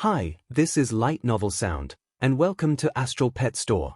Hi, this is Light Novel Sound, and welcome to Astral Pet Store.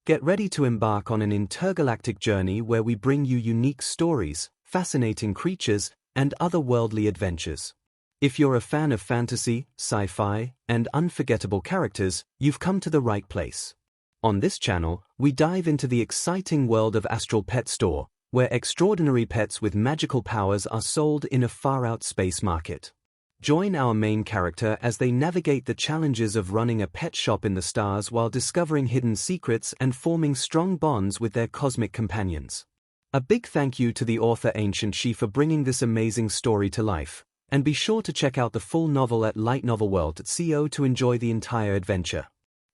Get ready to embark on an intergalactic journey where we bring you unique stories, fascinating creatures, and otherworldly adventures. If you're a fan of fantasy, sci-fi, and unforgettable characters, you've come to the right place. On this channel, we dive into the exciting world of Astral Pet Store, where extraordinary pets with magical powers are sold in a far-out space market. Join our main character as they navigate the challenges of running a pet shop in the stars while discovering hidden secrets and forming strong bonds with their cosmic companions. A big thank you to the author Ancient She for bringing this amazing story to life, and be sure to check out the full novel at lightnovelworld.co to enjoy the entire adventure.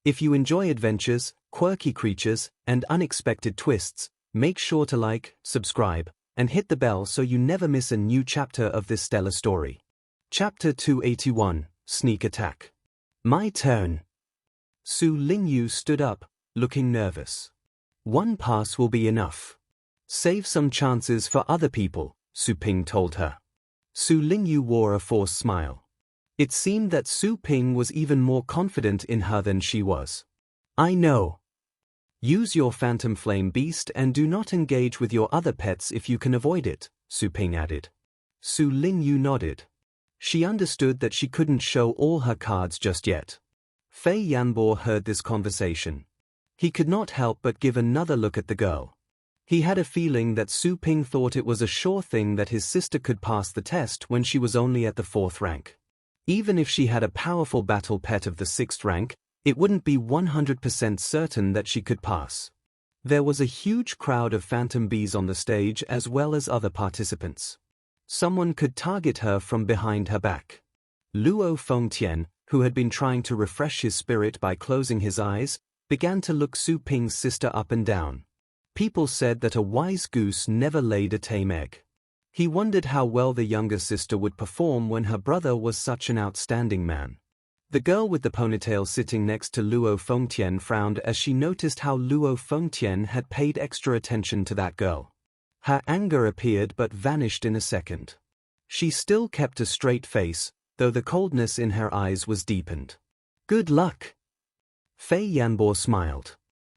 If you enjoy adventures, quirky creatures, and unexpected twists, make sure to like, subscribe, and hit the bell so you never miss a new chapter of this stellar story. Chapter 281, Sneak Attack. My turn. Su Lingyue stood up, looking nervous. One pass will be enough. Save some chances for other people, Su Ping told her. Su Lingyue wore a forced smile. It seemed that Su Ping was even more confident in her than she was. I know. Use your phantom flame beast and do not engage with your other pets if you can avoid it, Su Ping added. Su Lingyue nodded. She understood that she couldn't show all her cards just yet. Fei Yanbo heard this conversation. He could not help but give another look at the girl. He had a feeling that Su Ping thought it was a sure thing that his sister could pass the test when she was only at the 4th rank. Even if she had a powerful battle pet of the 6th rank, it wouldn't be 100% certain that she could pass. There was a huge crowd of phantom bees on the stage as well as other participants. Someone could target her from behind her back. Luo Fengtian, who had been trying to refresh his spirit by closing his eyes, began to look Su Ping's sister up and down. People said that a wise goose never laid a tame egg. He wondered how well the younger sister would perform when her brother was such an outstanding man. The girl with the ponytail sitting next to Luo Fengtian frowned as she noticed how Luo Fengtian had paid extra attention to that girl. Her anger appeared but vanished in a second. She still kept a straight face, though the coldness in her eyes was deepened. Good luck. Fei Yanbo smiled.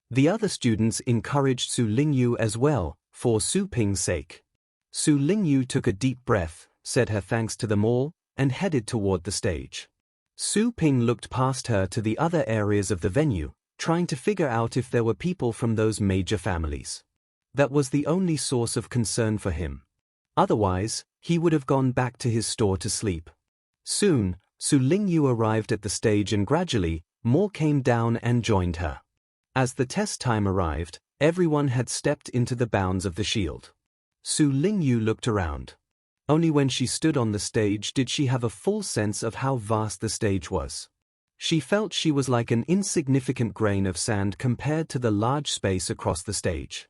The other students encouraged Su Lingyue as well, for Su Ping's sake. Su Lingyue took a deep breath, said her thanks to them all, and headed toward the stage. Su Ping looked past her to the other areas of the venue, trying to figure out if there were people from those major families. That was the only source of concern for him. Otherwise, he would have gone back to his store to sleep. Soon, Su Lingyue arrived at the stage and gradually, more came down and joined her. As the test time arrived, everyone had stepped into the bounds of the shield. Su Lingyue looked around. Only when she stood on the stage did she have a full sense of how vast the stage was. She felt she was like an insignificant grain of sand compared to the large space across the stage.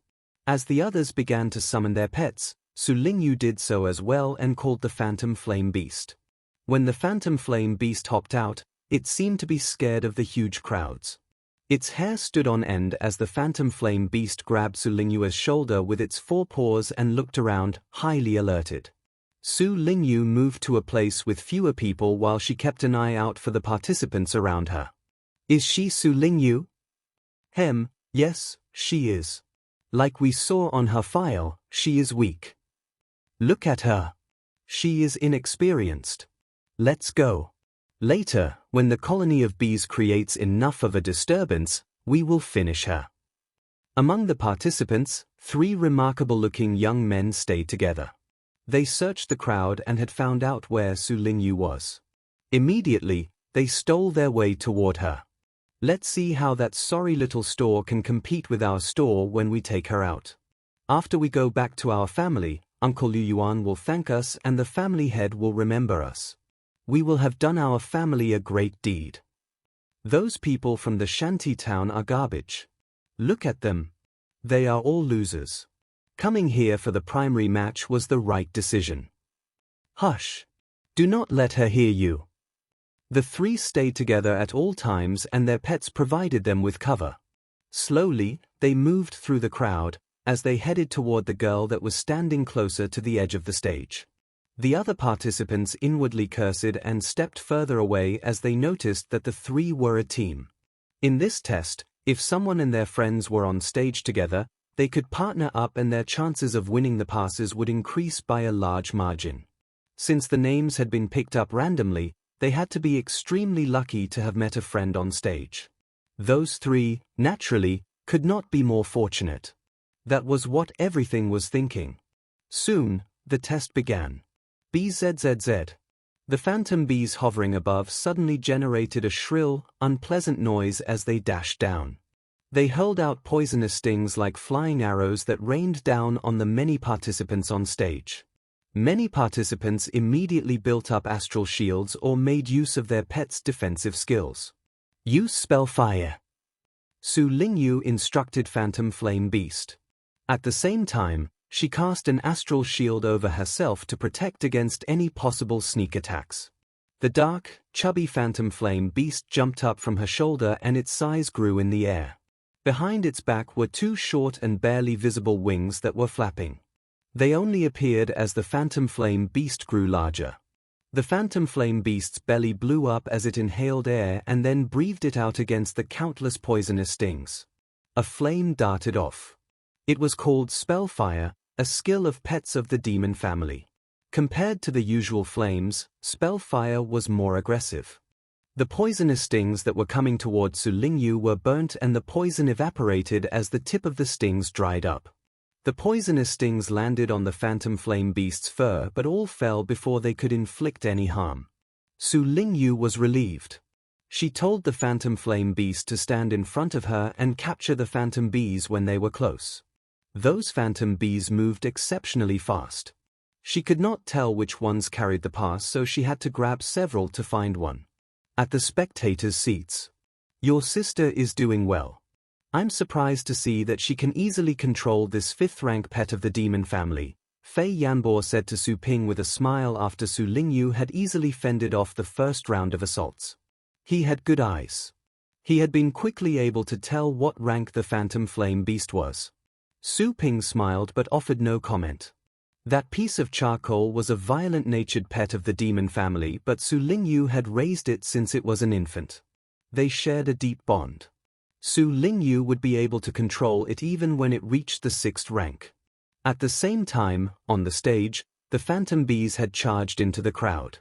As the others began to summon their pets, Su Lingyue did so as well and called the Phantom Flame Beast. When the Phantom Flame Beast hopped out, it seemed to be scared of the huge crowds. Its hair stood on end as the Phantom Flame Beast grabbed Su Lingyue's shoulder with its 4 paws and looked around, highly alerted. Su Lingyue moved to a place with fewer people while she kept an eye out for the participants around her. Is she Su Lingyue? Yes, she is. Like we saw on her file, she is weak. Look at her. She is inexperienced. Let's go. Later, when the colony of bees creates enough of a disturbance, we will finish her. Among the participants, 3 remarkable-looking young men stayed together. They searched the crowd and had found out where Su Lingyue was. Immediately, they stole their way toward her. Let's see how that sorry little store can compete with our store when we take her out. After we go back to our family, Uncle Liu Yuan will thank us and the family head will remember us. We will have done our family a great deed. Those people from the shanty town are garbage. Look at them. They are all losers. Coming here for the primary match was the right decision. Hush. Do not let her hear you. The 3 stayed together at all times and their pets provided them with cover. Slowly, they moved through the crowd, as they headed toward the girl that was standing closer to the edge of the stage. The other participants inwardly cursed and stepped further away as they noticed that the three were a team. In this test, if someone and their friends were on stage together, they could partner up and their chances of winning the passes would increase by a large margin. Since the names had been picked up randomly, they had to be extremely lucky to have met a friend on stage. Those three, naturally, could not be more fortunate. That was what everything was thinking. Soon, the test began. BZZZ. The phantom bees hovering above suddenly generated a shrill, unpleasant noise as they dashed down. They hurled out poisonous stings like flying arrows that rained down on the many participants on stage. Many participants immediately built up astral shields or made use of their pet's defensive skills. Use spell fire. Su Lingyue instructed Phantom Flame Beast. At the same time, she cast an astral shield over herself to protect against any possible sneak attacks. The dark, chubby Phantom Flame Beast jumped up from her shoulder and its size grew in the air. Behind its back were two short and barely visible wings that were flapping. They only appeared as the Phantom Flame Beast grew larger. The Phantom Flame Beast's belly blew up as it inhaled air and then breathed it out against the countless poisonous stings. A flame darted off. It was called Spellfire, a skill of pets of the demon family. Compared to the usual flames, Spellfire was more aggressive. The poisonous stings that were coming towards Su Lingyue were burnt and the poison evaporated as the tip of the stings dried up. The poisonous stings landed on the Phantom Flame Beast's fur but all fell before they could inflict any harm. Su Lingyue was relieved. She told the Phantom Flame Beast to stand in front of her and capture the phantom bees when they were close. Those phantom bees moved exceptionally fast. She could not tell which ones carried the pass, so she had to grab several to find one. At the spectators' seats. Your sister is doing well. I'm surprised to see that she can easily control this fifth-rank pet of the demon family, Fei Yanbo said to Su Ping with a smile after Su Lingyue had easily fended off the first round of assaults. He had good eyes. He had been quickly able to tell what rank the Phantom Flame Beast was. Su Ping smiled but offered no comment. That piece of charcoal was a violent-natured pet of the demon family, but Su Lingyue had raised it since it was an infant. They shared a deep bond. Su Lingyue would be able to control it even when it reached the 6th rank. At the same time, on the stage, the phantom bees had charged into the crowd.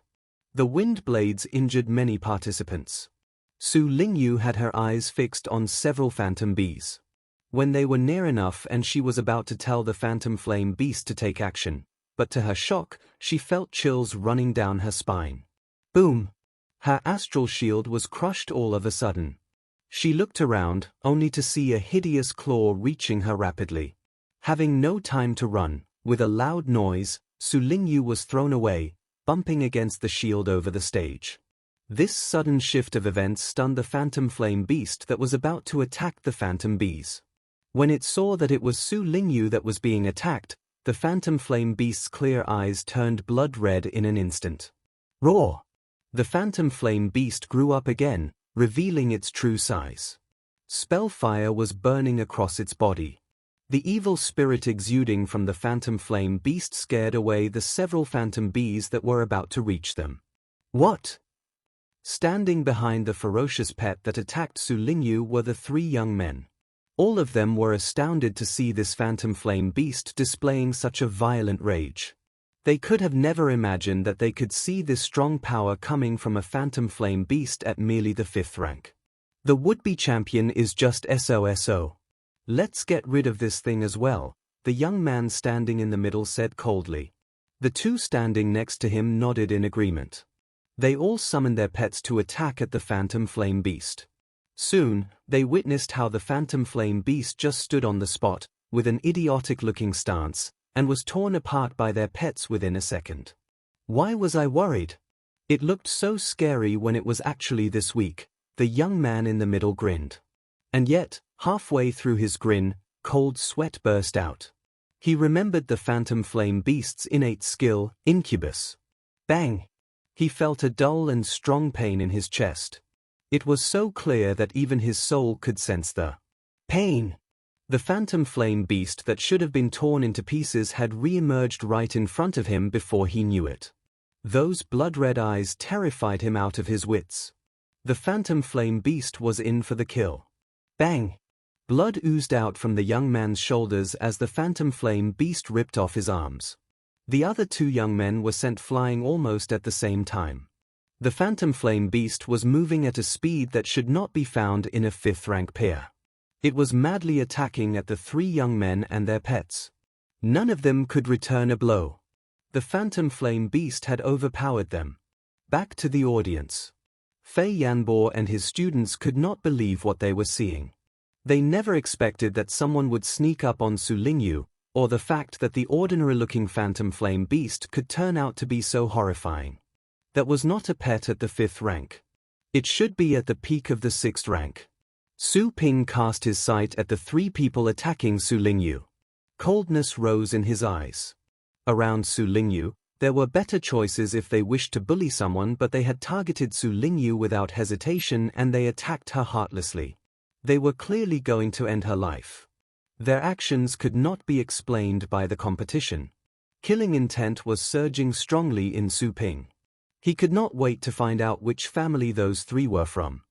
The wind blades injured many participants. Su Lingyue had her eyes fixed on several phantom bees. When they were near enough and she was about to tell the Phantom Flame Beast to take action, but to her shock, she felt chills running down her spine. Boom! Her astral shield was crushed all of a sudden. She looked around, only to see a hideous claw reaching her rapidly. Having no time to run, with a loud noise, Su Lingyue was thrown away, bumping against the shield over the stage. This sudden shift of events stunned the Phantom Flame Beast that was about to attack the phantom bees. When it saw that it was Su Lingyue that was being attacked, the Phantom Flame Beast's clear eyes turned blood red in an instant. Roar! The Phantom Flame Beast grew up again, revealing its true size. Spellfire was burning across its body. The evil spirit exuding from the Phantom Flame Beast scared away the several phantom bees that were about to reach them. What? Standing behind the ferocious pet that attacked Su Lingyue were the three young men. All of them were astounded to see this Phantom Flame Beast displaying such a violent rage. They could have never imagined that they could see this strong power coming from a Phantom Flame Beast at merely the 5th rank. The would-be champion is just SOSO. Let's get rid of this thing as well, the young man standing in the middle said coldly. The two standing next to him nodded in agreement. They all summoned their pets to attack at the Phantom Flame Beast. Soon, they witnessed how the Phantom Flame Beast just stood on the spot, with an idiotic-looking stance, and was torn apart by their pets within a second. Why was I worried? It looked so scary when it was actually this weak, the young man in the middle grinned. And yet, halfway through his grin, cold sweat burst out. He remembered the Phantom Flame Beast's innate skill, Incubus. Bang! He felt a dull and strong pain in his chest. It was so clear that even his soul could sense the pain. The phantom flame beast that should have been torn into pieces had re-emerged right in front of him before he knew it. Those blood-red eyes terrified him out of his wits. The phantom flame beast was in for the kill. Bang! Blood oozed out from the young man's shoulders as the phantom flame beast ripped off his arms. The other two young men were sent flying almost at the same time. The phantom flame beast was moving at a speed that should not be found in a fifth-rank pair. It was madly attacking at the three young men and their pets. None of them could return a blow. The phantom flame beast had overpowered them. Back to the audience. Fei Yanbo and his students could not believe what they were seeing. They never expected that someone would sneak up on Su Lingyue, or the fact that the ordinary-looking phantom flame beast could turn out to be so horrifying. That was not a pet at the 5th rank. It should be at the peak of the 6th rank. Su Ping cast his sight at the three people attacking Su Lingyue. Coldness rose in his eyes. Around Su Lingyue, there were better choices if they wished to bully someone, but they had targeted Su Lingyue without hesitation and they attacked her heartlessly. They were clearly going to end her life. Their actions could not be explained by the competition. Killing intent was surging strongly in Su Ping. He could not wait to find out which family those three were from.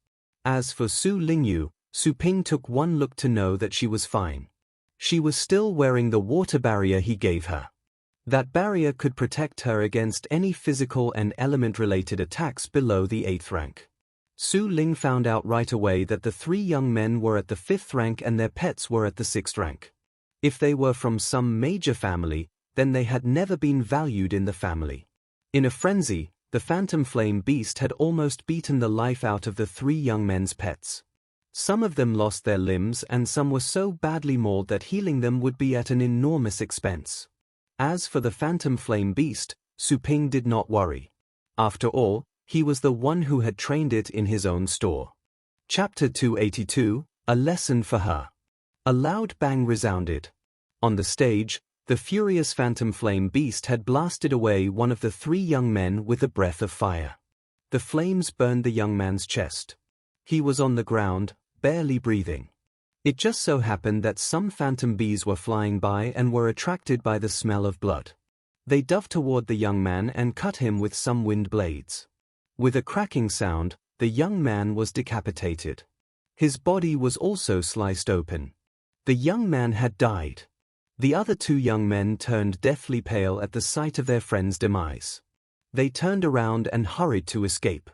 As for Su Lingyue, Su Ping took one look to know that she was fine. She was still wearing the water barrier he gave her. That barrier could protect her against any physical and element-related attacks below the 8th rank. Su Ling found out right away that the three young men were at the 5th rank and their pets were at the 6th rank. If they were from some major family, then they had never been valued in the family. In a frenzy, the phantom flame beast had almost beaten the life out of the three young men's pets. Some of them lost their limbs and some were so badly mauled that healing them would be at an enormous expense. As for the phantom flame beast, Su Ping did not worry. After all, he was the one who had trained it in his own store. Chapter 282, A Lesson for Her. A loud bang resounded. On the stage, the furious phantom flame beast had blasted away one of the three young men with a breath of fire. The flames burned the young man's chest. He was on the ground, barely breathing. It just so happened that some phantom bees were flying by and were attracted by the smell of blood. They dove toward the young man and cut him with some wind blades. With a cracking sound, the young man was decapitated. His body was also sliced open. The young man had died. The other two young men turned deathly pale at the sight of their friend's demise. They turned around and hurried to escape.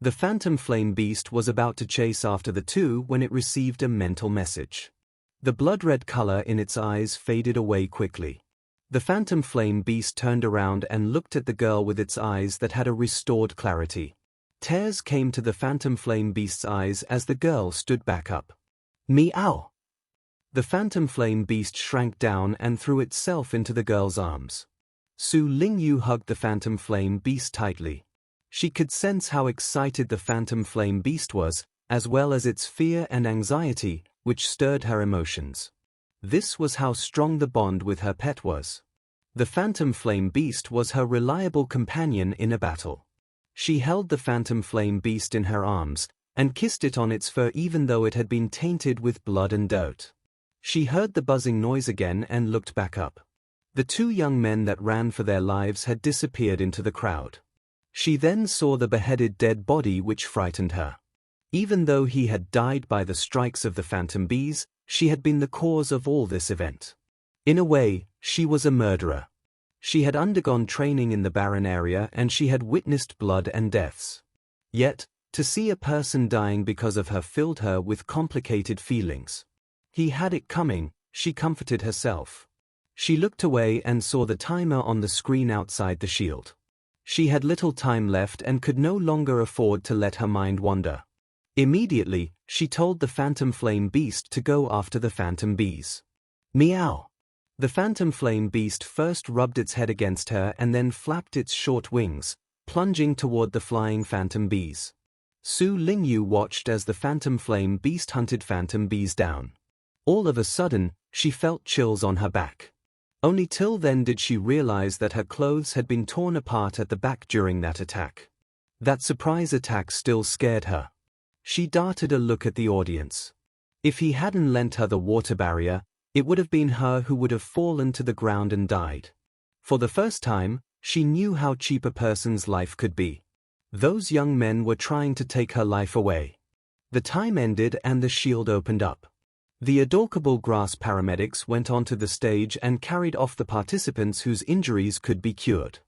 The phantom flame beast was about to chase after the two when it received a mental message. The blood-red color in its eyes faded away quickly. The phantom flame beast turned around and looked at the girl with its eyes that had a restored clarity. Tears came to the phantom flame beast's eyes as the girl stood back up. Meow! The phantom flame beast shrank down and threw itself into the girl's arms. Su Lingyue hugged the phantom flame beast tightly. She could sense how excited the phantom flame beast was, as well as its fear and anxiety, which stirred her emotions. This was how strong the bond with her pet was. The phantom flame beast was her reliable companion in a battle. She held the phantom flame beast in her arms, and kissed it on its fur even though it had been tainted with blood and dirt. She heard the buzzing noise again and looked back up. The two young men that ran for their lives had disappeared into the crowd. She then saw the beheaded dead body which frightened her. Even though he had died by the strikes of the phantom bees, she had been the cause of all this event. In a way, she was a murderer. She had undergone training in the barren area and she had witnessed blood and deaths. Yet, to see a person dying because of her filled her with complicated feelings. He had it coming, she comforted herself. She looked away and saw the timer on the screen outside the shield. She had little time left and could no longer afford to let her mind wander. Immediately, she told the phantom flame beast to go after the phantom bees. Meow! The phantom flame beast first rubbed its head against her and then flapped its short wings, plunging toward the flying phantom bees. Su Lingyue watched as the phantom flame beast hunted phantom bees down. All of a sudden, she felt chills on her back. Only till then did she realize that her clothes had been torn apart at the back during that attack. That surprise attack still scared her. She darted a look at the audience. If he hadn't lent her the water barrier, it would have been her who would have fallen to the ground and died. For the first time, she knew how cheap a person's life could be. Those young men were trying to take her life away. The time ended and the shield opened up. The adorable grass paramedics went onto the stage and carried off the participants whose injuries could be cured.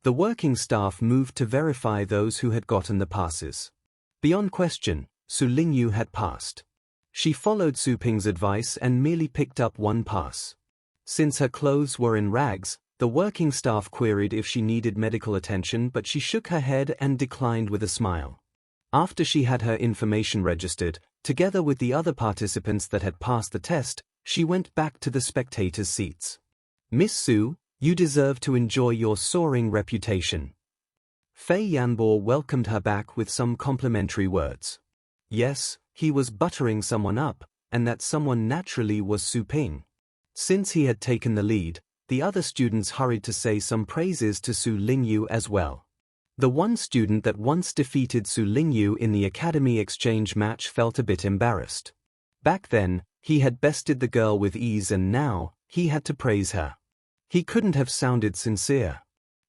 The working staff moved to verify those who had gotten the passes. Beyond question, Su Lingyue had passed. She followed Su Ping's advice and merely picked up one pass. Since her clothes were in rags, the working staff queried if she needed medical attention, but she shook her head and declined with a smile. After she had her information registered, together with the other participants that had passed the test, she went back to the spectators' seats. "Miss Su, you deserve to enjoy your soaring reputation." Fei Yanbo welcomed her back with some complimentary words. Yes, he was buttering someone up, and that someone naturally was Su Ping. Since he had taken the lead, the other students hurried to say some praises to Su Lingyue as well. The one student that once defeated Su Lingyue in the academy exchange match felt a bit embarrassed. Back then, he had bested the girl with ease, and now, he had to praise her. He couldn't have sounded sincere.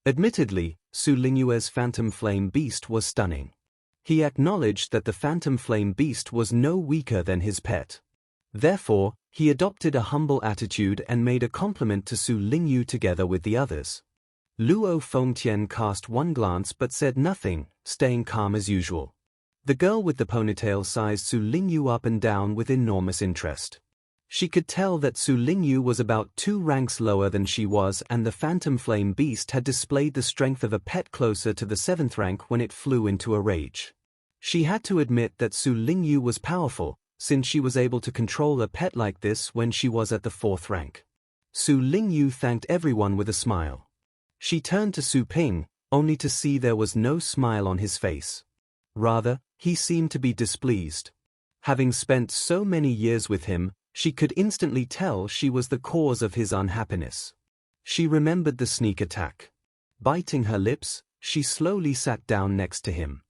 Admittedly, Su Lingyue's Phantom Flame Beast was stunning. He acknowledged that the Phantom Flame Beast was no weaker than his pet. Therefore, he adopted a humble attitude and made a compliment to Su Lingyue together with the others. Luo Fengtian cast one glance but said nothing, staying calm as usual. The girl with the ponytail sized Su Lingyue up and down with enormous interest. She could tell that Su Lingyue was about 2 ranks lower than she was, and the Phantom Flame Beast had displayed the strength of a pet closer to the 7th rank when it flew into a rage. She had to admit that Su Lingyue was powerful, since she was able to control a pet like this when she was at the 4th rank. Su Lingyue thanked everyone with a smile. She turned to Su Ping, only to see there was no smile on his face. Rather, he seemed to be displeased. Having spent so many years with him, she could instantly tell she was the cause of his unhappiness. She remembered the sneak attack. Biting her lips, she slowly sat down next to him.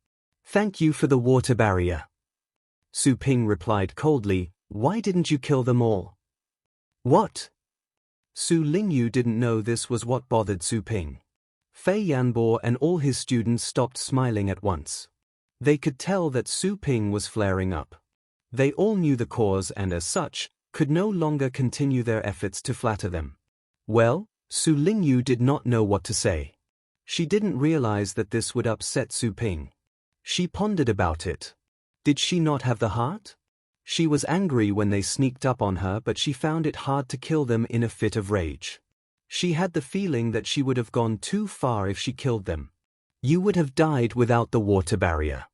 "Thank you for the water barrier." Su Ping replied coldly, "Why didn't you kill them all?" "What?" Su Lingyue didn't know this was what bothered Su Ping. Fei Yanbo and all his students stopped smiling at once. They could tell that Su Ping was flaring up. They all knew the cause and, as such, could no longer continue their efforts to flatter them. Well, Su Lingyue did not know what to say. She didn't realize that this would upset Su Ping. She pondered about it. Did she not have the heart? She was angry when they sneaked up on her, but she found it hard to kill them in a fit of rage. She had the feeling that she would have gone too far if she killed them. "You would have died without the water barrier."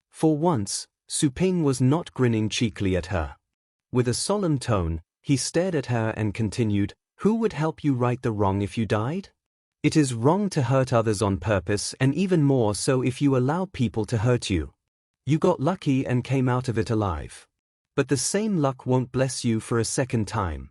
For once, Su Ping was not grinning cheekily at her. With a solemn tone, he stared at her and continued, "Who would help you right the wrong if you died? It is wrong to hurt others on purpose, and even more so if you allow people to hurt you. You got lucky and came out of it alive. But the same luck won't bless you for a second time."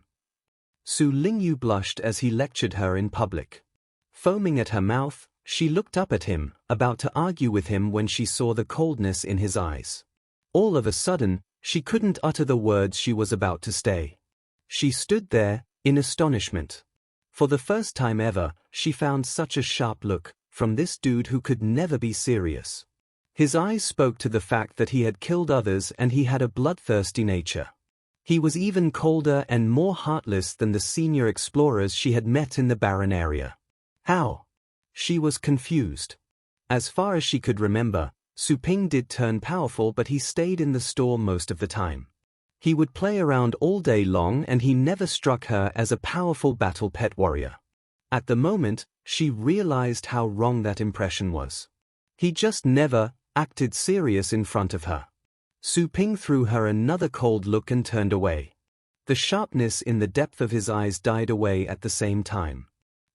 Su Lingyue blushed as he lectured her in public. Foaming at her mouth, she looked up at him, about to argue with him when she saw the coldness in his eyes. All of a sudden, she couldn't utter the words she was about to say. She stood there, in astonishment. For the first time ever, she found such a sharp look, from this dude who could never be serious. His eyes spoke to the fact that he had killed others and he had a bloodthirsty nature. He was even colder and more heartless than the senior explorers she had met in the barren area. How? She was confused. As far as she could remember, Su Ping did turn powerful, but he stayed in the store most of the time. He would play around all day long and he never struck her as a powerful battle pet warrior. At the moment, she realized how wrong that impression was. He just never acted serious in front of her. Su Ping threw her another cold look and turned away. The sharpness in the depth of his eyes died away at the same time.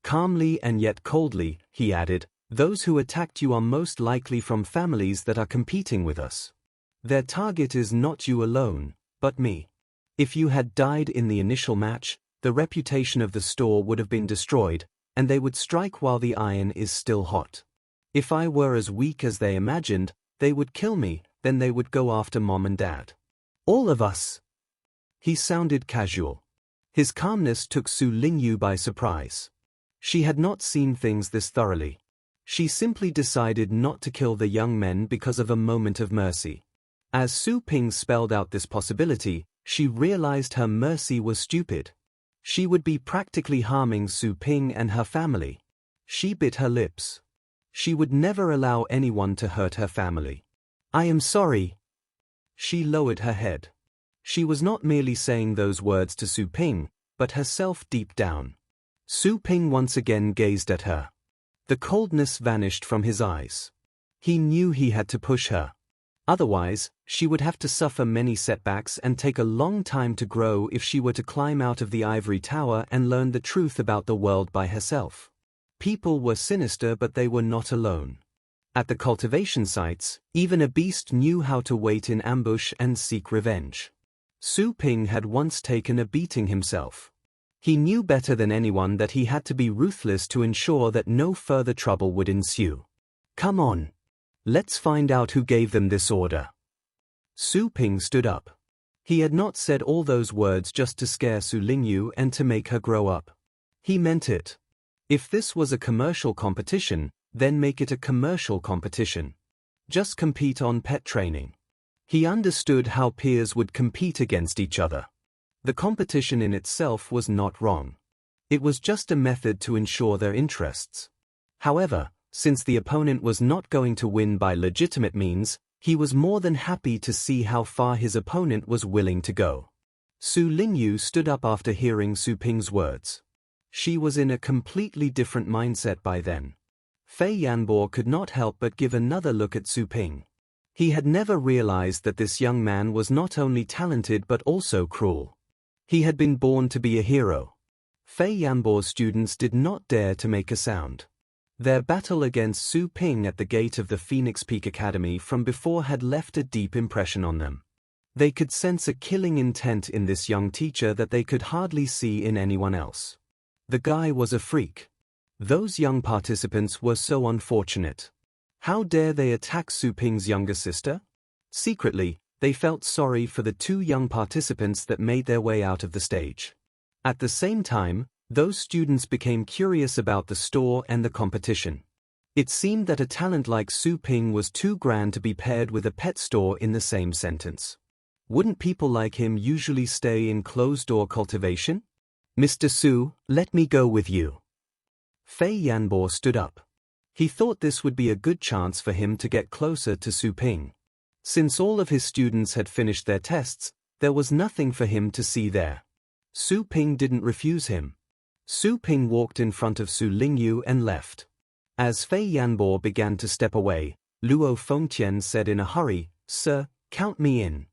Calmly and yet coldly, he added, "Those who attacked you are most likely from families that are competing with us. Their target is not you alone, but me. If you had died in the initial match, the reputation of the store would have been destroyed, and they would strike while the iron is still hot. If I were as weak as they imagined, they would kill me, then they would go after mom and dad. All of us." He sounded casual. His calmness took Su Lingyue by surprise. She had not seen things this thoroughly. She simply decided not to kill the young men because of a moment of mercy. As Su Ping spelled out this possibility, she realized her mercy was stupid. She would be practically harming Su Ping and her family. She bit her lips. She would never allow anyone to hurt her family. I am sorry. She lowered her head. She was not merely saying those words to Su Ping, but herself deep down. Su Ping once again gazed at her. The coldness vanished from his eyes. He knew he had to push her. Otherwise, she would have to suffer many setbacks and take a long time to grow if she were to climb out of the ivory tower and learn the truth about the world by herself. People were sinister, but they were not alone. At the cultivation sites, even a beast knew how to wait in ambush and seek revenge. Su Ping had once taken a beating himself. He knew better than anyone that he had to be ruthless to ensure that no further trouble would ensue. Come on. Let's find out who gave them this order. Su Ping stood up. He had not said all those words just to scare Su Lingyue and to make her grow up. He meant it. If this was a commercial competition, then make it a commercial competition. Just compete on pet training. He understood how peers would compete against each other. The competition in itself was not wrong. It was just a method to ensure their interests. However, since the opponent was not going to win by legitimate means, he was more than happy to see how far his opponent was willing to go. Su Lingyue stood up after hearing Su Ping's words. She was in a completely different mindset by then. Fei Yanbo could not help but give another look at Su Ping. He had never realized that this young man was not only talented but also cruel. He had been born to be a hero. Fei Yanbo's students did not dare to make a sound. Their battle against Su Ping at the gate of the Phoenix Peak Academy from before had left a deep impression on them. They could sense a killing intent in this young teacher that they could hardly see in anyone else. The guy was a freak. Those young participants were so unfortunate. How dare they attack Su Ping's younger sister? Secretly, they felt sorry for the two young participants that made their way out of the stage. At the same time, those students became curious about the store and the competition. It seemed that a talent like Su Ping was too grand to be paired with a pet store in the same sentence. Wouldn't people like him usually stay in closed-door cultivation? Mr. Su, let me go with you. Fei Yanbo stood up. He thought this would be a good chance for him to get closer to Su Ping. Since all of his students had finished their tests, there was nothing for him to see there. Su Ping didn't refuse him. Su Ping walked in front of Su Lingyue and left. As Fei Yanbo began to step away, Luo Fengtian said in a hurry, "Sir, count me in."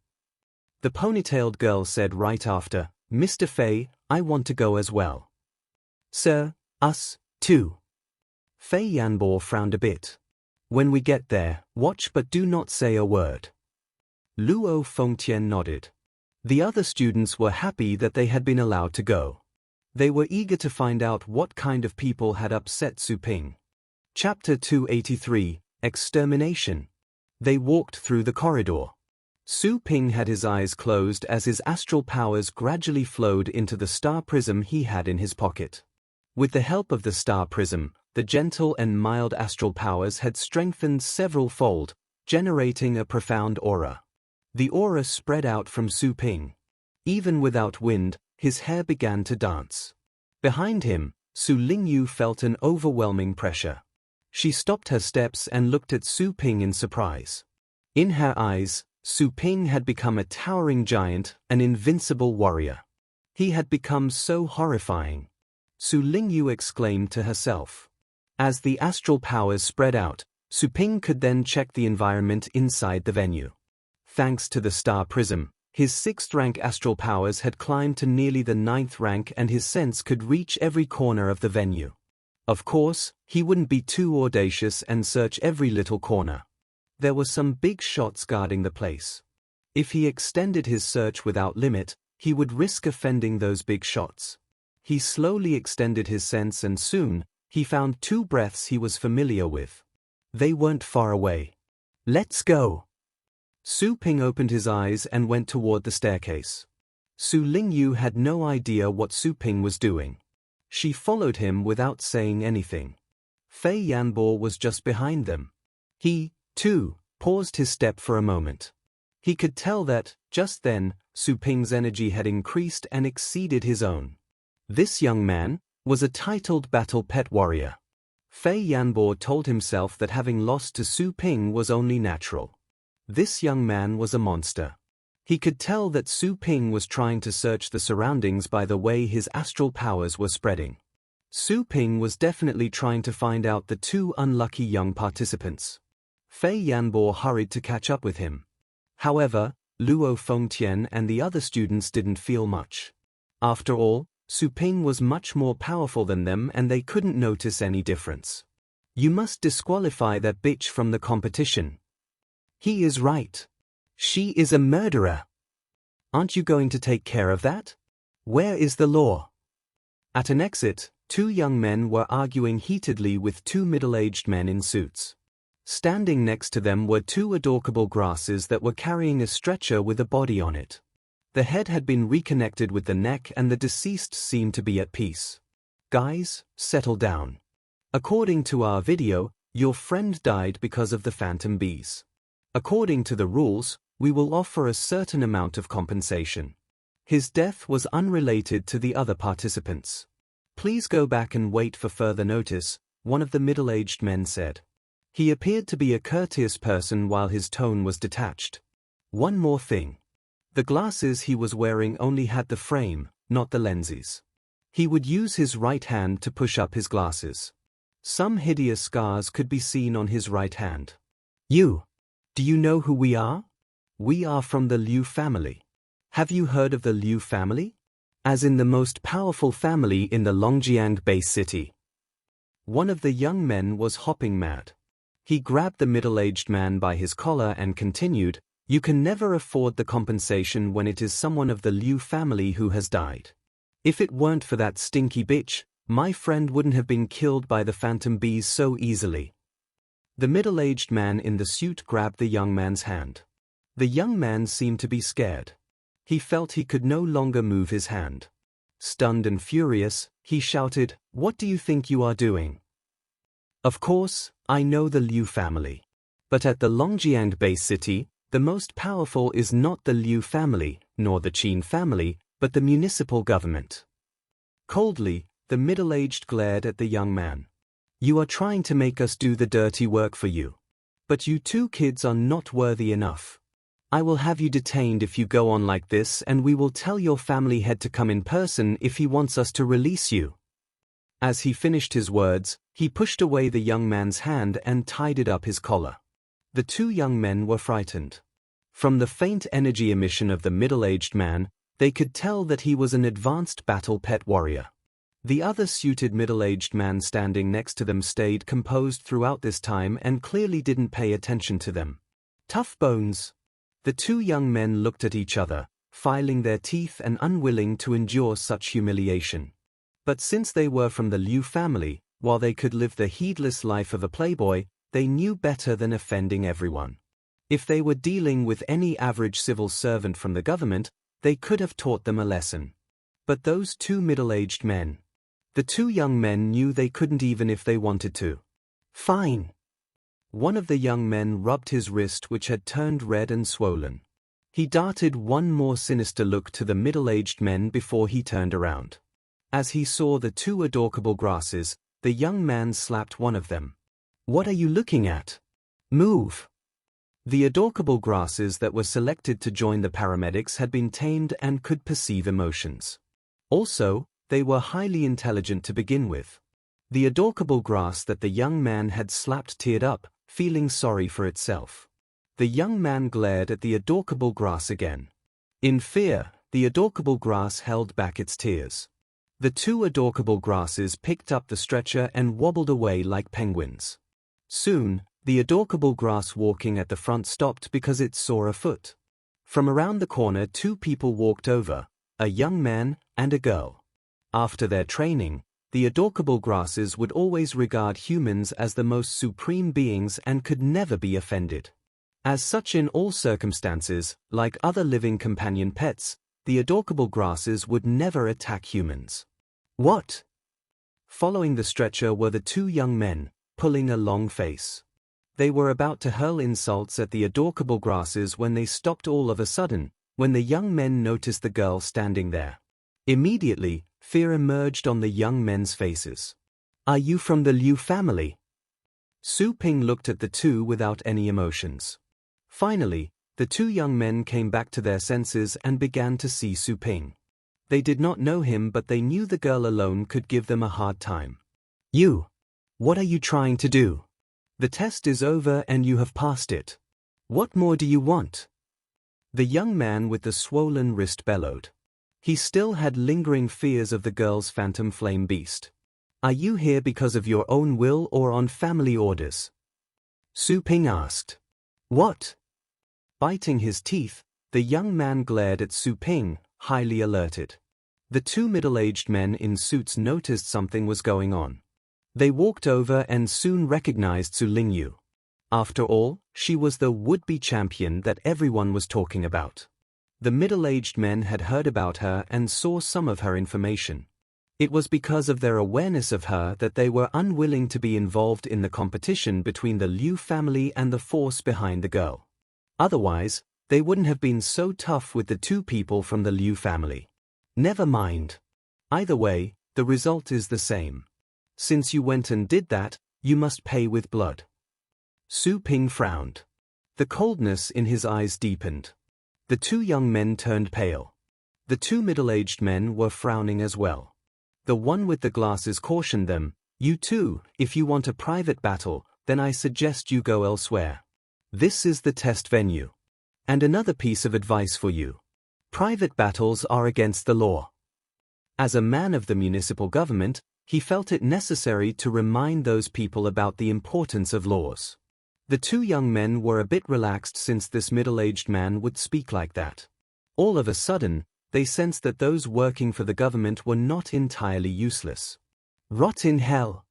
The ponytailed girl said right after, "Mr. Fei, I want to go as well." "Sir, us, too." Fei Yanbo frowned a bit. "When we get there, watch but do not say a word." Luo Fengtian nodded. The other students were happy that they had been allowed to go. They were eager to find out what kind of people had upset Su Ping. Chapter 283, Extermination. They walked through the corridor. Su Ping had his eyes closed as his astral powers gradually flowed into the star prism he had in his pocket. With the help of the star prism, the gentle and mild astral powers had strengthened several-fold, generating a profound aura. The aura spread out from Su Ping. Even without wind, his hair began to dance. Behind him, Su Lingyue felt an overwhelming pressure. She stopped her steps and looked at Su Ping in surprise. In her eyes, Su Ping had become a towering giant, an invincible warrior. He had become so horrifying. Su Lingyue exclaimed to herself. As the astral powers spread out, Su Ping could then check the environment inside the venue. Thanks to the star prism, his 6th rank astral powers had climbed to nearly the 9th rank and his sense could reach every corner of the venue. Of course, he wouldn't be too audacious and search every little corner. There were some big shots guarding the place. If he extended his search without limit, he would risk offending those big shots. He slowly extended his sense and soon, he found 2 breaths he was familiar with. They weren't far away. "Let's go." Su Ping opened his eyes and went toward the staircase. Su Lingyue had no idea what Su Ping was doing. She followed him without saying anything. Fei Yanbo was just behind them. He, too, paused his step for a moment. He could tell that, just then, Su Ping's energy had increased and exceeded his own. This young man was a titled battle pet warrior. Fei Yanbo told himself that having lost to Su Ping was only natural. This young man was a monster. He could tell that Su Ping was trying to search the surroundings by the way his astral powers were spreading. Su Ping was definitely trying to find out the two unlucky young participants. Fei Yanbo hurried to catch up with him. However, Luo Fengtian and the other students didn't feel much. After all, Su Ping was much more powerful than them and they couldn't notice any difference. You must disqualify that bitch from the competition. He is right. She is a murderer. Aren't you going to take care of that? Where is the law? At an exit, two young men were arguing heatedly with two middle-aged men in suits. Standing next to them were two adorable grasses that were carrying a stretcher with a body on it. The head had been reconnected with the neck and the deceased seemed to be at peace. Guys, settle down. According to our video, your friend died because of the phantom bees. According to the rules, we will offer a certain amount of compensation. His death was unrelated to the other participants. Please go back and wait for further notice, one of the middle-aged men said. He appeared to be a courteous person while his tone was detached. One more thing. The glasses he was wearing only had the frame, not the lenses. He would use his right hand to push up his glasses. Some hideous scars could be seen on his right hand. Do you know who we are? We are from the Liu family. Have you heard of the Liu family? As in the most powerful family in the Longjiang base city. One of the young men was hopping mad. He grabbed the middle-aged man by his collar and continued, "You can never afford the compensation when it is someone of the Liu family who has died. If it weren't for that stinky bitch, my friend wouldn't have been killed by the phantom bees so easily." The middle-aged man in the suit grabbed the young man's hand. The young man seemed to be scared. He felt he could no longer move his hand. Stunned and furious, he shouted, "What do you think you are doing?" Of course, I know the Liu family. But at the Longjiang base city, the most powerful is not the Liu family, nor the Qin family, but the municipal government. Coldly, the middle-aged glared at the young man. You are trying to make us do the dirty work for you. But you two kids are not worthy enough. I will have you detained if you go on like this, and we will tell your family head to come in person if he wants us to release you. As he finished his words, he pushed away the young man's hand and tied it up his collar. The two young men were frightened. From the faint energy emission of the middle-aged man, they could tell that he was an advanced battle pet warrior. The other suited middle-aged man standing next to them stayed composed throughout this time and clearly didn't pay attention to them. Tough bones. The two young men looked at each other, filing their teeth and unwilling to endure such humiliation. But since they were from the Liu family, while they could live the heedless life of a playboy, they knew better than offending everyone. If they were dealing with any average civil servant from the government, they could have taught them a lesson. But those two middle-aged men. The two young men knew they couldn't even if they wanted to. Fine. One of the young men rubbed his wrist which had turned red and swollen. He darted one more sinister look to the middle-aged men before he turned around. As he saw the two adorable grasses, the young man slapped one of them. What are you looking at? Move! The adorable grasses that were selected to join the paramedics had been tamed and could perceive emotions. Also, they were highly intelligent to begin with. The adorable grass that the young man had slapped teared up, feeling sorry for itself. The young man glared at the adorable grass again. In fear, the adorable grass held back its tears. The two adorable grasses picked up the stretcher and wobbled away like penguins. Soon, the adorable grass walking at the front stopped because it saw a foot. From around the corner two people walked over, a young man and a girl. After their training, the adorable grasses would always regard humans as the most supreme beings and could never be offended. As such in all circumstances, like other living companion pets, the adorable grasses would never attack humans. What? Following the stretcher were the two young men, pulling a long face. They were about to hurl insults at the adorable grasses when they stopped all of a sudden, when the young men noticed the girl standing there. Immediately, fear emerged on the young men's faces. Are you from the Liu family? Su Ping looked at the two without any emotions. Finally, the two young men came back to their senses and began to see Su Ping. They did not know him, but they knew the girl alone could give them a hard time. You! What are you trying to do? The test is over and you have passed it. What more do you want? The young man with the swollen wrist bellowed. He still had lingering fears of the girl's phantom flame beast. Are you here because of your own will or on family orders? Su Ping asked. What? Biting his teeth, the young man glared at Su Ping, highly alerted. The two middle-aged men in suits noticed something was going on. They walked over and soon recognized Su Lingyue. After all, she was the would-be champion that everyone was talking about. The middle-aged men had heard about her and saw some of her information. It was because of their awareness of her that they were unwilling to be involved in the competition between the Liu family and the force behind the girl. Otherwise, they wouldn't have been so tough with the two people from the Liu family. Never mind. Either way, the result is the same. Since you went and did that, you must pay with blood. Su Ping frowned. The coldness in his eyes deepened. The two young men turned pale. The two middle-aged men were frowning as well. The one with the glasses cautioned them, "You two, if you want a private battle, then I suggest you go elsewhere. This is the test venue. And another piece of advice for you. Private battles are against the law." As a man of the municipal government, he felt it necessary to remind those people about the importance of laws. The two young men were a bit relaxed since this middle-aged man would speak like that. All of a sudden, they sensed that those working for the government were not entirely useless. Rot in hell!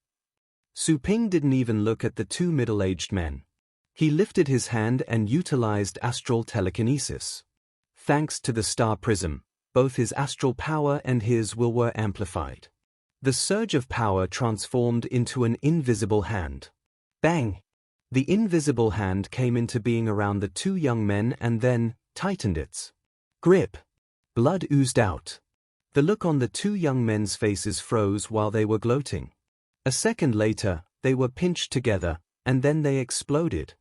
Su Ping didn't even look at the two middle-aged men. He lifted his hand and utilized astral telekinesis. Thanks to the star prism, both his astral power and his will were amplified. The surge of power transformed into an invisible hand. Bang! The invisible hand came into being around the two young men and then tightened its grip. Blood oozed out. The look on the two young men's faces froze while they were gloating. A second later, they were pinched together, and then they exploded.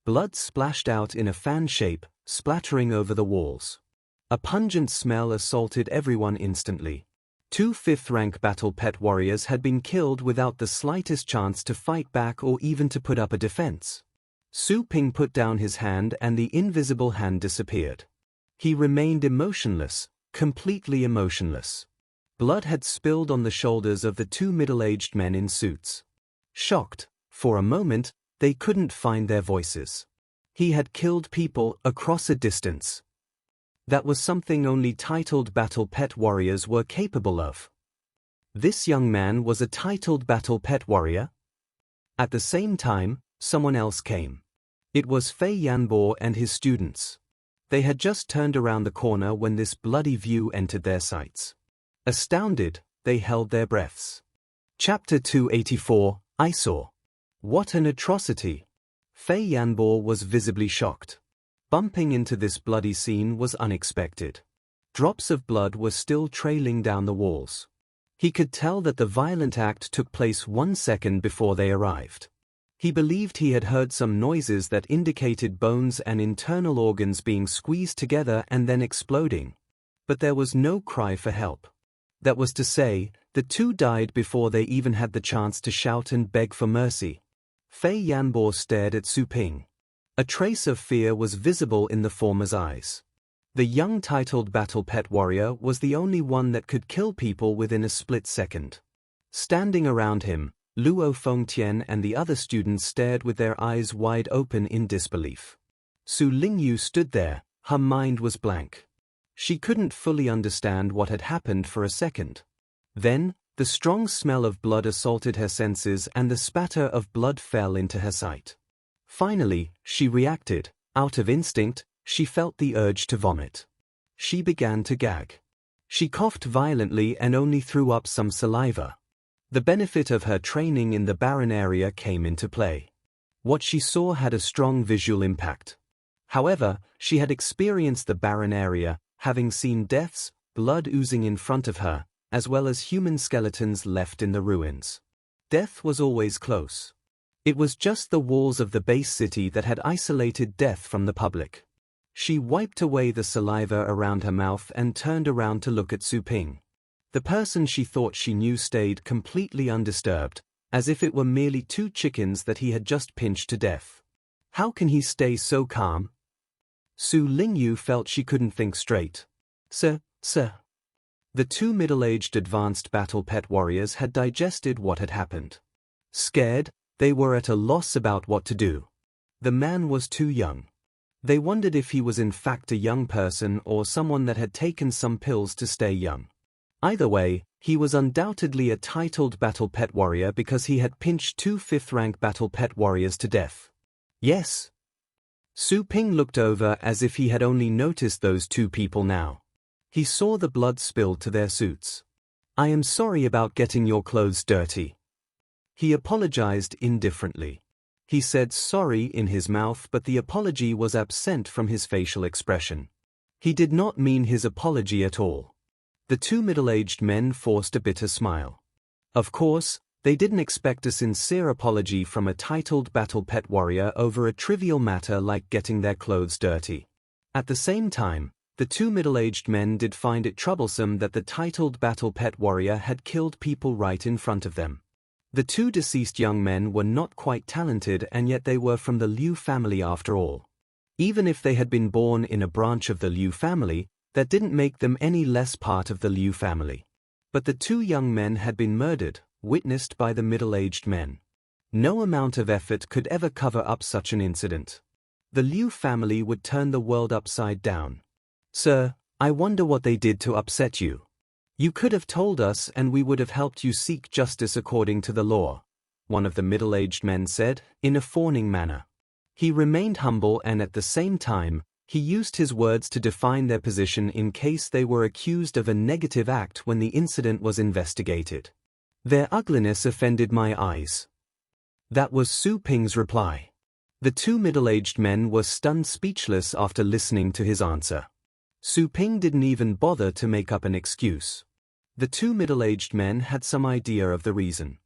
Blood splashed out in a fan shape, splattering over the walls. A pungent smell assaulted everyone instantly. Two fifth-rank battle pet warriors had been killed without the slightest chance to fight back or even to put up a defense. Su Ping put down his hand and the invisible hand disappeared. He remained emotionless, completely emotionless. Blood had spilled on the shoulders of the two middle-aged men in suits. Shocked, for a moment, they couldn't find their voices. He had killed people across a distance. That was something only titled battle pet warriors were capable of. This young man was a titled battle pet warrior? At the same time, someone else came. It was Fei Yanbo and his students. They had just turned around the corner when this bloody view entered their sights. Astounded, they held their breaths. Chapter 284, Eyesore. What an atrocity! Fei Yanbo was visibly shocked. Bumping into this bloody scene was unexpected. Drops of blood were still trailing down the walls. He could tell that the violent act took place 1 second before they arrived. He believed he had heard some noises that indicated bones and internal organs being squeezed together and then exploding. But there was no cry for help. That was to say, the two died before they even had the chance to shout and beg for mercy. Fei Yanbo stared at Su Ping. A trace of fear was visible in the former's eyes. The young titled battle pet warrior was the only one that could kill people within a split second. Standing around him, Luo Fengtian and the other students stared with their eyes wide open in disbelief. Su Lingyue stood there, her mind was blank. She couldn't fully understand what had happened for a second. Then, the strong smell of blood assaulted her senses and the spatter of blood fell into her sight. Finally, she reacted. Out of instinct, she felt the urge to vomit. She began to gag. She coughed violently and only threw up some saliva. The benefit of her training in the barren area came into play. What she saw had a strong visual impact. However, she had experienced the barren area, having seen deaths, blood oozing in front of her, as well as human skeletons left in the ruins. Death was always close. It was just the walls of the base city that had isolated death from the public. She wiped away the saliva around her mouth and turned around to look at Su Ping. The person she thought she knew stayed completely undisturbed, as if it were merely two chickens that he had just pinched to death. How can he stay so calm? Su Lingyue felt she couldn't think straight. Sir. The two middle-aged advanced battle pet warriors had digested what had happened. Scared, they were at a loss about what to do. The man was too young. They wondered if he was in fact a young person or someone that had taken some pills to stay young. Either way, he was undoubtedly a titled battle pet warrior because he had pinched two fifth-rank battle pet warriors to death. Yes. Su Ping looked over as if he had only noticed those two people now. He saw the blood spilled to their suits. I am sorry about getting your clothes dirty. He apologized indifferently. He said sorry in his mouth, but the apology was absent from his facial expression. He did not mean his apology at all. The two middle-aged men forced a bitter smile. Of course, they didn't expect a sincere apology from a titled battle pet warrior over a trivial matter like getting their clothes dirty. At the same time, the two middle-aged men did find it troublesome that the titled battle pet warrior had killed people right in front of them. The two deceased young men were not quite talented, and yet they were from the Liu family after all. Even if they had been born in a branch of the Liu family, that didn't make them any less part of the Liu family. But the two young men had been murdered, witnessed by the middle-aged men. No amount of effort could ever cover up such an incident. The Liu family would turn the world upside down. Sir, I wonder what they did to upset you. You could have told us and we would have helped you seek justice according to the law, one of the middle-aged men said, in a fawning manner. He remained humble and at the same time, he used his words to define their position in case they were accused of a negative act when the incident was investigated. Their ugliness offended my eyes. That was Su Ping's reply. The two middle-aged men were stunned speechless after listening to his answer. Su Ping didn't even bother to make up an excuse. The two middle-aged men had some idea of the reason.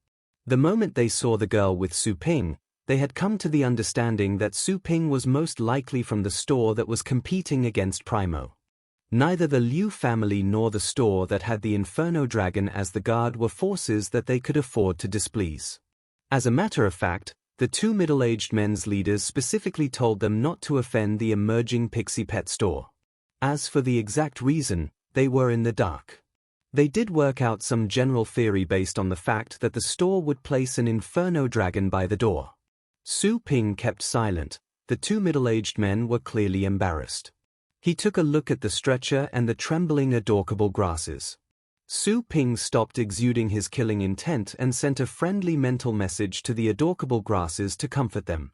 The moment they saw the girl with Su Ping, they had come to the understanding that Su Ping was most likely from the store that was competing against Primo. Neither the Liu family nor the store that had the Inferno Dragon as the guard were forces that they could afford to displease. As a matter of fact, the two middle-aged men's leaders specifically told them not to offend the emerging Pixie Pet store. As for the exact reason, they were in the dark. They did work out some general theory based on the fact that the store would place an Inferno Dragon by the door. Su Ping kept silent. The two middle-aged men were clearly embarrassed. He took a look at the stretcher and the trembling adorkable grasses. Su Ping stopped exuding his killing intent and sent a friendly mental message to the adorkable grasses to comfort them.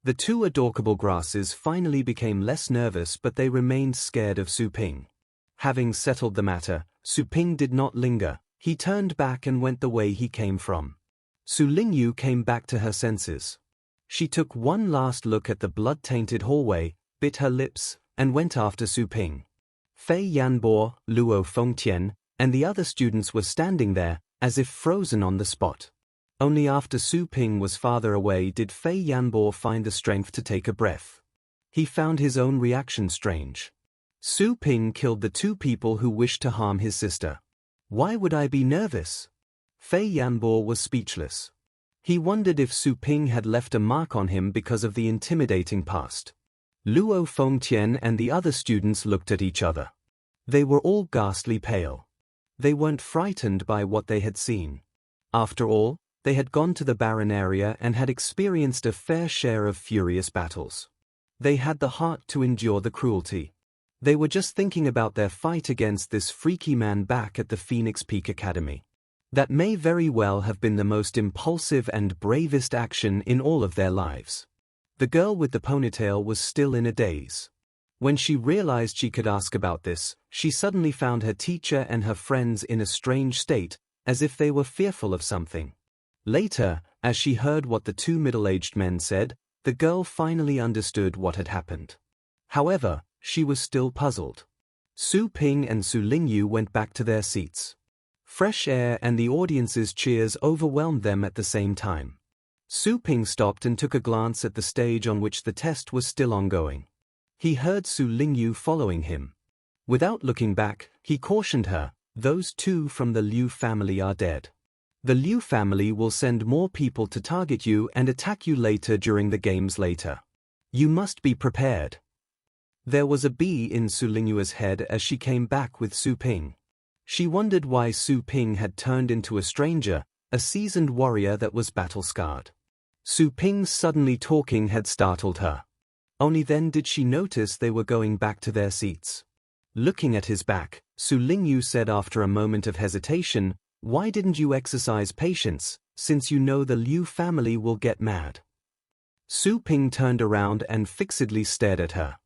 The two adorkable grasses finally became less nervous, but they remained scared of Su Ping. Having settled the matter, Su Ping did not linger. He turned back and went the way he came from. Su Lingyue came back to her senses. She took one last look at the blood-tainted hallway, bit her lips, and went after Su Ping. Fei Yanbo, Luo Fengtian, and the other students were standing there, as if frozen on the spot. Only after Su Ping was farther away did Fei Yanbo find the strength to take a breath. He found his own reaction strange. Su Ping killed the two people who wished to harm his sister. Why would I be nervous? Fei Yanbo was speechless. He wondered if Su Ping had left a mark on him because of the intimidating past. Luo Fengtian and the other students looked at each other. They were all ghastly pale. They weren't frightened by what they had seen. After all, they had gone to the barren area and had experienced a fair share of furious battles. They had the heart to endure the cruelty. They were just thinking about their fight against this freaky man back at the Phoenix Peak Academy. That may very well have been the most impulsive and bravest action in all of their lives. The girl with the ponytail was still in a daze. When she realized she could ask about this, she suddenly found her teacher and her friends in a strange state, as if they were fearful of something. Later, as she heard what the two middle-aged men said, the girl finally understood what had happened. However, she was still puzzled. Su Ping and Su Lingyue went back to their seats. Fresh air and the audience's cheers overwhelmed them at the same time. Su Ping stopped and took a glance at the stage on which the test was still ongoing. He heard Su Lingyue following him. Without looking back, he cautioned her, "Those two from the Liu family are dead. The Liu family will send more people to target you and attack you later during the games later. You must be prepared." There was a bee in Su Lingyue's head as she came back with Su Ping. She wondered why Su Ping had turned into a stranger, a seasoned warrior that was battle-scarred. Su Ping's suddenly talking had startled her. Only then did she notice they were going back to their seats. Looking at his back, Su Lingyue said after a moment of hesitation, "Why didn't you exercise patience, since you know the Liu family will get mad?" Su Ping turned around and fixedly stared at her.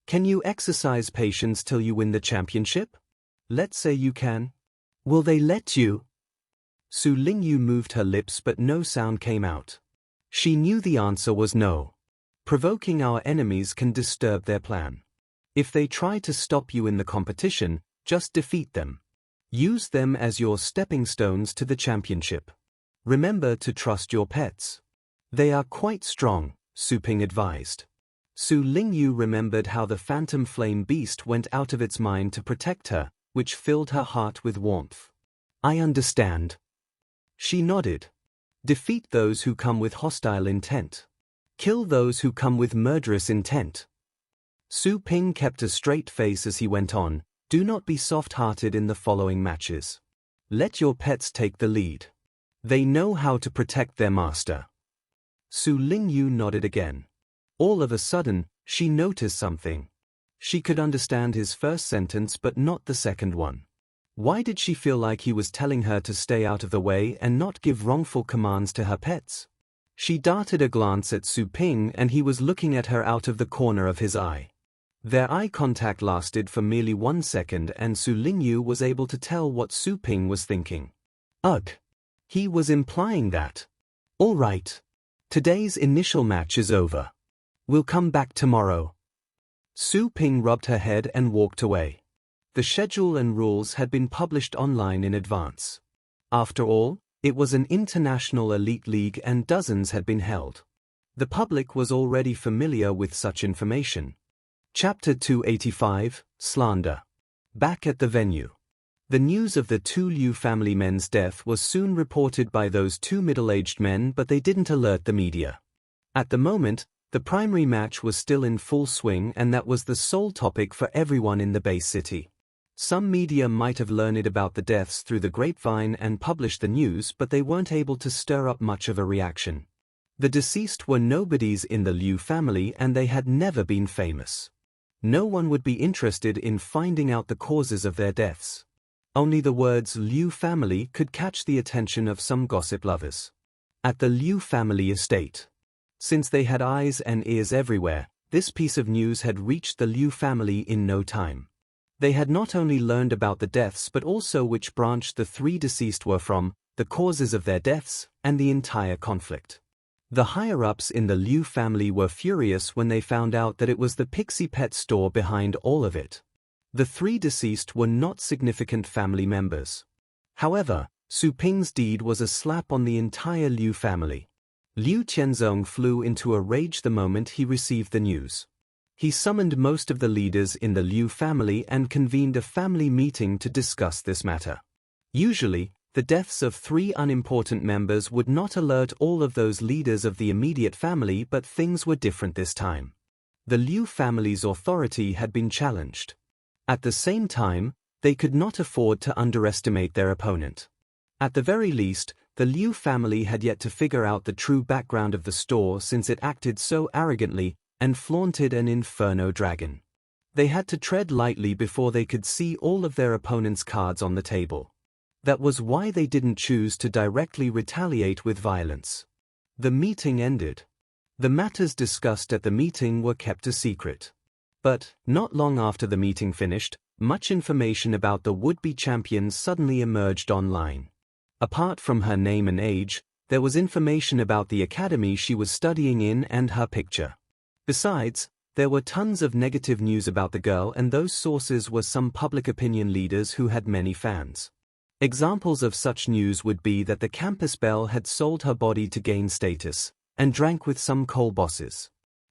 "Can you exercise patience till you win the championship? Let's say you can. Will they let you?" Su Lingyue moved her lips but no sound came out. She knew the answer was no. Provoking our enemies can disturb their plan. If they try to stop you in the competition, just defeat them. Use them as your stepping stones to the championship. Remember to trust your pets. They are quite strong, Su Ping advised. Su Lingyue remembered how the phantom flame beast went out of its mind to protect her, which filled her heart with warmth. "I understand." She nodded. "Defeat those who come with hostile intent. Kill those who come with murderous intent." Su Ping kept a straight face as he went on, "Do not be soft-hearted in the following matches. Let your pets take the lead. They know how to protect their master." Su Lingyue nodded again. All of a sudden, she noticed something. She could understand his first sentence but not the second one. Why did she feel like he was telling her to stay out of the way and not give wrongful commands to her pets? She darted a glance at Su Ping and he was looking at her out of the corner of his eye. Their eye contact lasted for merely 1 second and Su Lingyue was able to tell what Su Ping was thinking. Ugh! He was implying that. "All right. Today's initial match is over. We'll come back tomorrow." Su Ping rubbed her head and walked away. The schedule and rules had been published online in advance. After all, it was an international elite league and dozens had been held. The public was already familiar with such information. Chapter 285, Slander. Back at the venue. The news of the two Liu family men's death was soon reported by those two middle-aged men, but they didn't alert the media. At the moment, the primary match was still in full swing and that was the sole topic for everyone in the base city. Some media might have learned about the deaths through the grapevine and published the news, but they weren't able to stir up much of a reaction. The deceased were nobodies in the Liu family and they had never been famous. No one would be interested in finding out the causes of their deaths. Only the words Liu family could catch the attention of some gossip lovers. At the Liu family estate. Since they had eyes and ears everywhere, this piece of news had reached the Liu family in no time. They had not only learned about the deaths but also which branch the three deceased were from, the causes of their deaths, and the entire conflict. The higher-ups in the Liu family were furious when they found out that it was the Pixie Pet store behind all of it. The three deceased were not significant family members. However, Su Ping's deed was a slap on the entire Liu family. Liu Tianzong flew into a rage the moment he received the news. He summoned most of the leaders in the Liu family and convened a family meeting to discuss this matter. Usually, the deaths of three unimportant members would not alert all of those leaders of the immediate family, but things were different this time. The Liu family's authority had been challenged. At the same time, they could not afford to underestimate their opponent. At the very least, the Liu family had yet to figure out the true background of the store since it acted so arrogantly and flaunted an inferno dragon. They had to tread lightly before they could see all of their opponent's cards on the table. That was why they didn't choose to directly retaliate with violence. The meeting ended. The matters discussed at the meeting were kept a secret. But, not long after the meeting finished, much information about the would-be champions suddenly emerged online. Apart from her name and age, there was information about the academy she was studying in and her picture. Besides, there were tons of negative news about the girl, and those sources were some public opinion leaders who had many fans. Examples of such news would be that the campus belle had sold her body to gain status, and drank with some coal bosses.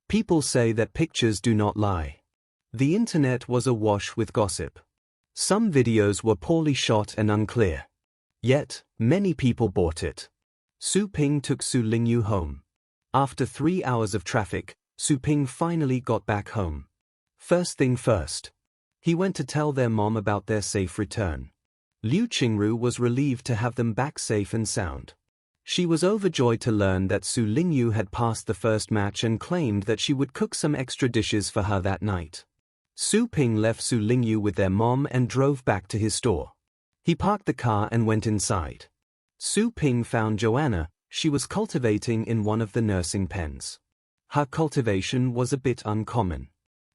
People say that pictures do not lie. The internet was awash with gossip. Some videos were poorly shot and unclear. Yet, many people bought it. Su Ping took Su Lingyue home. After 3 hours of traffic, Su Ping finally got back home. First thing first. He went to tell their mom about their safe return. Liu Qingru was relieved to have them back safe and sound. She was overjoyed to learn that Su Lingyue had passed the first match and claimed that she would cook some extra dishes for her that night. Su Ping left Su Lingyue with their mom and drove back to his store. He parked the car and went inside. Su Ping found Joanna. She was cultivating in one of the nursing pens. Her cultivation was a bit uncommon.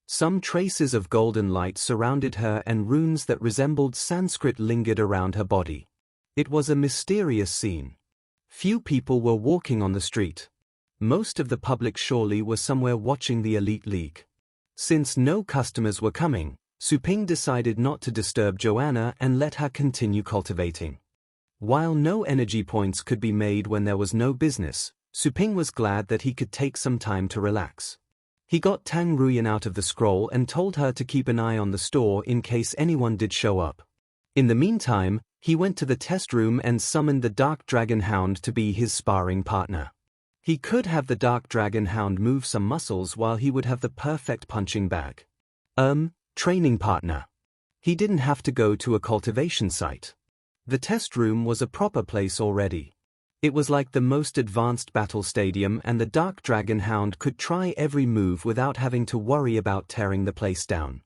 Some traces of golden light surrounded her and runes that resembled Sanskrit lingered around her body. It was a mysterious scene. Few people were walking on the street. Most of the public surely were somewhere watching the Elite League. Since no customers were coming, Su Ping decided not to disturb Joanna and let her continue cultivating. While no energy points could be made when there was no business, Su Ping was glad that he could take some time to relax. He got Tang Ruyan out of the scroll and told her to keep an eye on the store in case anyone did show up. In the meantime, he went to the test room and summoned the Dark Dragon Hound to be his sparring partner. He could have the Dark Dragon Hound move some muscles while he would have the perfect punching bag. Training partner. He didn't have to go to a cultivation site. The test room was a proper place already. It was like the most advanced battle stadium, and the Dark Dragon Hound could try every move without having to worry about tearing the place down.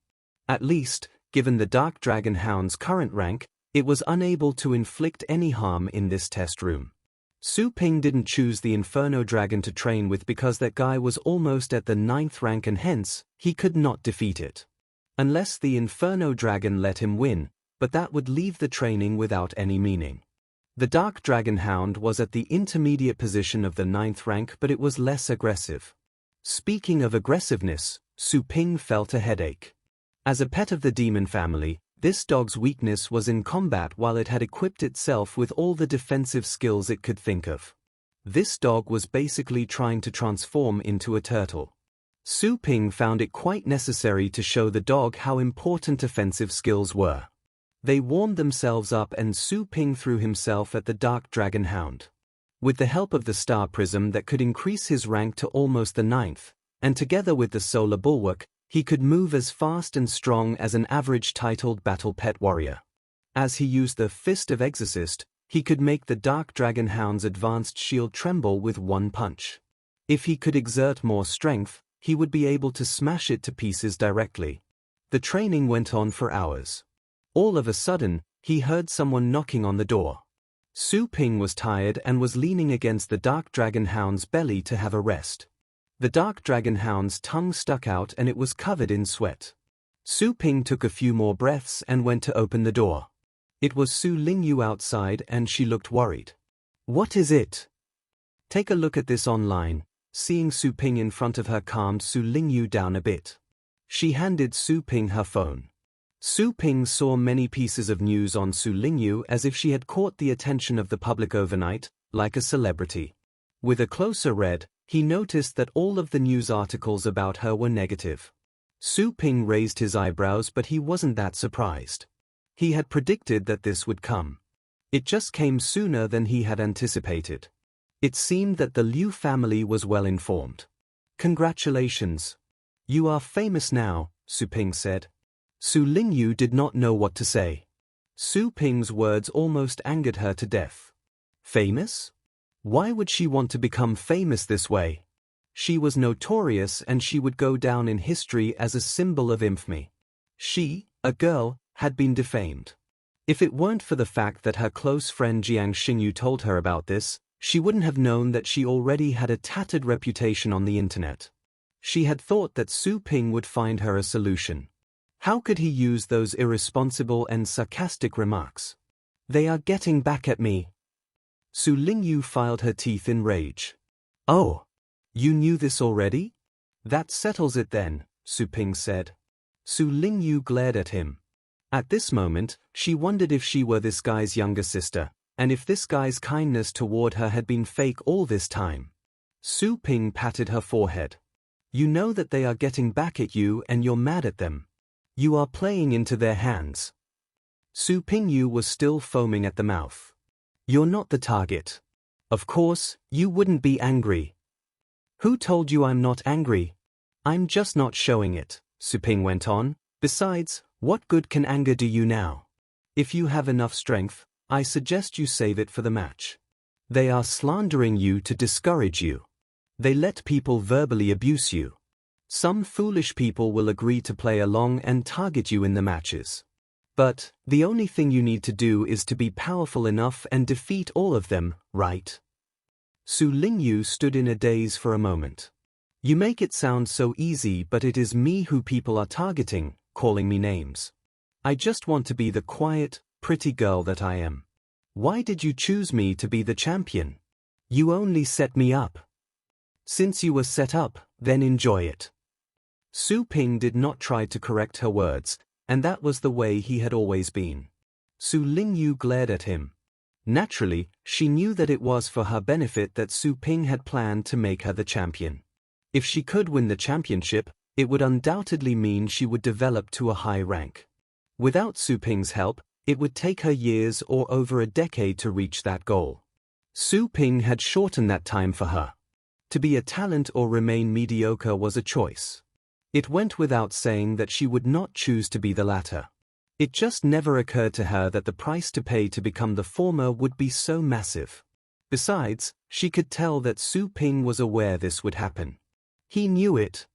At least, given the Dark Dragon Hound's current rank, it was unable to inflict any harm in this test room. Su Ping didn't choose the Inferno Dragon to train with because that guy was almost at the 9th rank and hence, he could not defeat it. Unless the Inferno Dragon let him win, but that would leave the training without any meaning. The Dark Dragon Hound was at the intermediate position of the 9th rank, but it was less aggressive. Speaking of aggressiveness, Su Ping felt a headache. As a pet of the demon family, this dog's weakness was in combat while it had equipped itself with all the defensive skills it could think of. This dog was basically trying to transform into a turtle. Su Ping found it quite necessary to show the dog how important offensive skills were. They warmed themselves up and Su Ping threw himself at the Dark Dragon Hound. With the help of the Star Prism that could increase his rank to almost the 9th, and together with the Solar Bulwark, he could move as fast and strong as an average titled battle pet warrior. As he used the Fist of Exorcist, he could make the Dark Dragon Hound's advanced shield tremble with one punch. If he could exert more strength, he would be able to smash it to pieces directly. The training went on for hours. All of a sudden, he heard someone knocking on the door. Su Ping was tired and was leaning against the Dark Dragon Hound's belly to have a rest. The Dark Dragon Hound's tongue stuck out and it was covered in sweat. Su Ping took a few more breaths and went to open the door. It was Su Lingyue outside and she looked worried. "What is it?" "Take a look at this online." Seeing Su Ping in front of her calmed Su Lingyue down a bit. She handed Su Ping her phone. Su Ping saw many pieces of news on Su Lingyue as if she had caught the attention of the public overnight, like a celebrity. With a closer read, he noticed that all of the news articles about her were negative. Su Ping raised his eyebrows, but he wasn't that surprised. He had predicted that this would come. It just came sooner than he had anticipated. It seemed that the Liu family was well informed. "Congratulations. You are famous now," Su Ping said. Su Lingyue did not know what to say. Su Ping's words almost angered her to death. Famous? Why would she want to become famous this way? She was notorious and she would go down in history as a symbol of infamy. She, a girl, had been defamed. If it weren't for the fact that her close friend Jiang Xingyu told her about this, she wouldn't have known that she already had a tattered reputation on the internet. She had thought that Su Ping would find her a solution. How could he use those irresponsible and sarcastic remarks? They are getting back at me. Su Lingyue filed her teeth in rage. Oh, you knew this already? That settles it then, Su Ping said. Su Lingyue glared at him. At this moment, she wondered if she were this guy's younger sister, and if this guy's kindness toward her had been fake all this time. Su Ping patted her forehead. You know that they are getting back at you and you're mad at them. You are playing into their hands. Su Pingyu was still foaming at the mouth. You're not the target. Of course, you wouldn't be angry. Who told you I'm not angry? I'm just not showing it, Su Ping went on. Besides, what good can anger do you now? If you have enough strength, I suggest you save it for the match. They are slandering you to discourage you. They let people verbally abuse you. Some foolish people will agree to play along and target you in the matches. But, the only thing you need to do is to be powerful enough and defeat all of them, right? Su Lingyue stood in a daze for a moment. You make it sound so easy, but it is me who people are targeting, calling me names. I just want to be the quiet, pretty girl that I am. Why did you choose me to be the champion? You only set me up. Since you were set up, then enjoy it. Su Ping did not try to correct her words, and that was the way he had always been. Su Lingyue glared at him. Naturally, she knew that it was for her benefit that Su Ping had planned to make her the champion. If she could win the championship, it would undoubtedly mean she would develop to a high rank. Without Su Ping's help, it would take her years or over a decade to reach that goal. Su Ping had shortened that time for her. To be a talent or remain mediocre was a choice. It went without saying that she would not choose to be the latter. It just never occurred to her that the price to pay to become the former would be so massive. Besides, she could tell that Su Ping was aware this would happen. He knew it.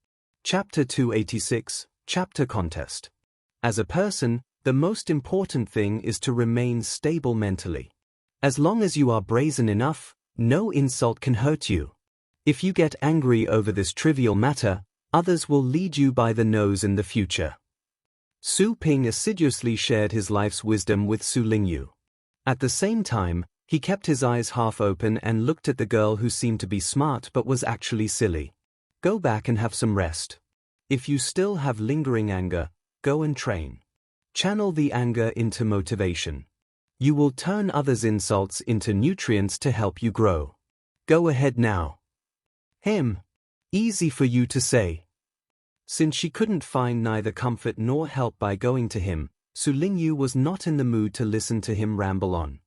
Chapter 286, Chapter Contest. As a person, the most important thing is to remain stable mentally. As long as you are brazen enough, no insult can hurt you. If you get angry over this trivial matter, others will lead you by the nose in the future. Su Ping assiduously shared his life's wisdom with Su Lingyue. At the same time, he kept his eyes half open and looked at the girl who seemed to be smart but was actually silly. Go back and have some rest. If you still have lingering anger, go and train. Channel the anger into motivation. You will turn others' insults into nutrients to help you grow. Go ahead now. Him. Easy for you to say. Since she couldn't find neither comfort nor help by going to him, Su Lingyue was not in the mood to listen to him ramble on.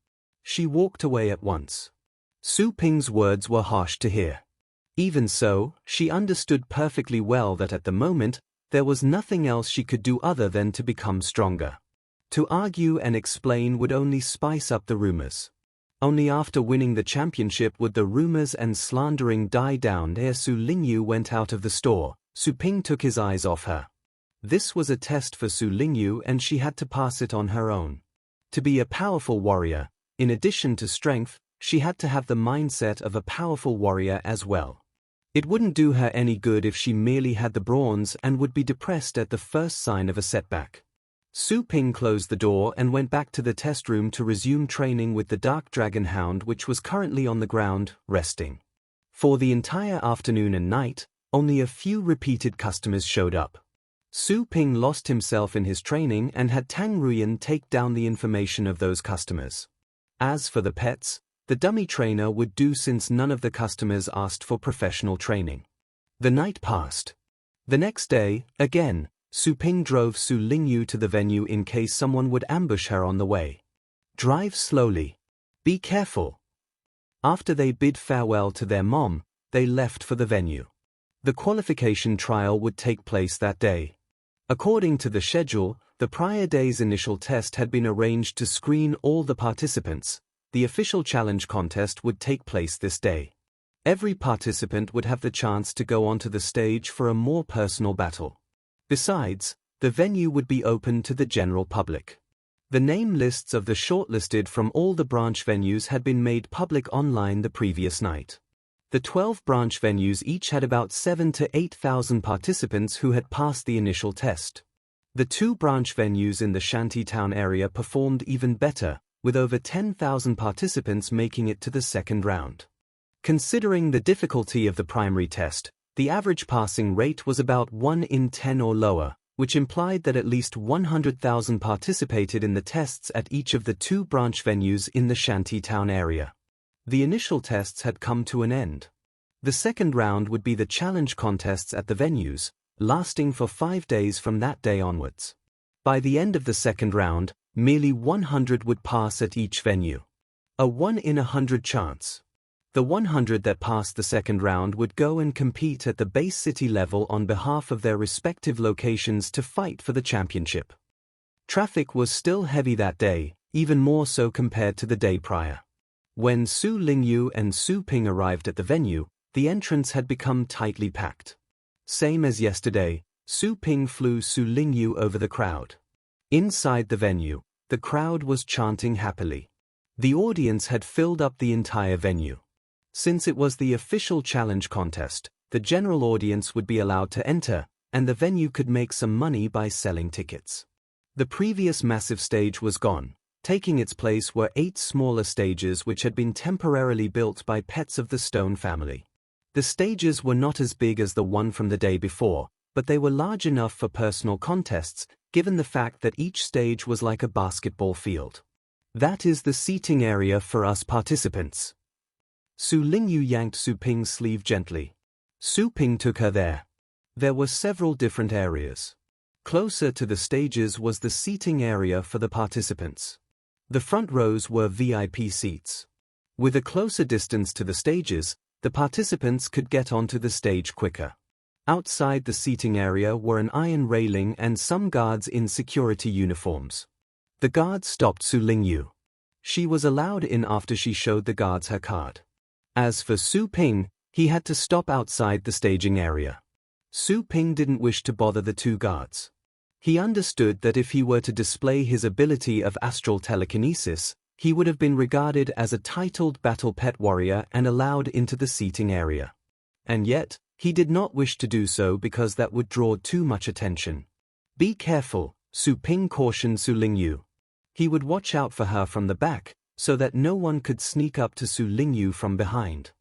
She walked away at once. Su Ping's words were harsh to hear. Even so, she understood perfectly well that at the moment, there was nothing else she could do other than to become stronger. To argue and explain would only spice up the rumors. Only after winning the championship would the rumors and slandering die down. Ere Su Lingyue went out of the store, Su Ping took his eyes off her. This was a test for Su Lingyue and she had to pass it on her own. To be a powerful warrior, in addition to strength, she had to have the mindset of a powerful warrior as well. It wouldn't do her any good if she merely had the bronze and would be depressed at the first sign of a setback. Su Ping closed the door and went back to the test room to resume training with the Dark Dragon Hound, which was currently on the ground, resting. For the entire afternoon and night, only a few repeated customers showed up. Su Ping lost himself in his training and had Tang Ruyan take down the information of those customers. As for the pets, the dummy trainer would do since none of the customers asked for professional training. The night passed. The next day, again, Su Ping drove Su Lingyue to the venue in case someone would ambush her on the way. Drive slowly. Be careful. After they bid farewell to their mom, they left for the venue. The qualification trial would take place that day. According to the schedule, the prior day's initial test had been arranged to screen all the participants. The official challenge contest would take place this day. Every participant would have the chance to go onto the stage for a more personal battle. Besides, the venue would be open to the general public. The name lists of the shortlisted from all the branch venues had been made public online the previous night. The 12 branch venues each had about 7,000 to 8,000 participants who had passed the initial test. The 2 branch venues in the shantytown area performed even better, with over 10,000 participants making it to the second round. Considering the difficulty of the primary test, the average passing rate was about 1 in 10 or lower, which implied that at least 100,000 participated in the tests at each of the 2 branch venues in the shantytown area. The initial tests had come to an end. The second round would be the challenge contests at the venues, lasting for 5 days from that day onwards. By the end of the second round, merely 100 would pass at each venue. A 1 in 100 chance. The 100 that passed the second round would go and compete at the base city level on behalf of their respective locations to fight for the championship. Traffic was still heavy that day, even more so compared to the day prior. When Su Lingyue and Su Ping arrived at the venue, the entrance had become tightly packed. Same as yesterday, Su Ping flew Su Lingyue over the crowd. Inside the venue, the crowd was chanting happily. The audience had filled up the entire venue. Since it was the official challenge contest, the general audience would be allowed to enter, and the venue could make some money by selling tickets. The previous massive stage was gone. Taking its place were 8 smaller stages which had been temporarily built by pets of the Stone family. The stages were not as big as the one from the day before, but they were large enough for personal contests, given the fact that each stage was like a basketball field. That is the seating area for us participants. Su Lingyue yanked Su Ping's sleeve gently. Su Ping took her there. There were several different areas. Closer to the stages was the seating area for the participants. The front rows were VIP seats. With a closer distance to the stages, the participants could get onto the stage quicker. Outside the seating area were an iron railing and some guards in security uniforms. The guards stopped Su Lingyue. She was allowed in after she showed the guards her card. As for Su Ping, he had to stop outside the staging area. Su Ping didn't wish to bother the 2 guards. He understood that if he were to display his ability of astral telekinesis, he would have been regarded as a titled battle pet warrior and allowed into the seating area. And yet, he did not wish to do so because that would draw too much attention. Be careful, Su Ping cautioned Su Lingyue. He would watch out for her from the back, so that no one could sneak up to Su Lingyue from behind.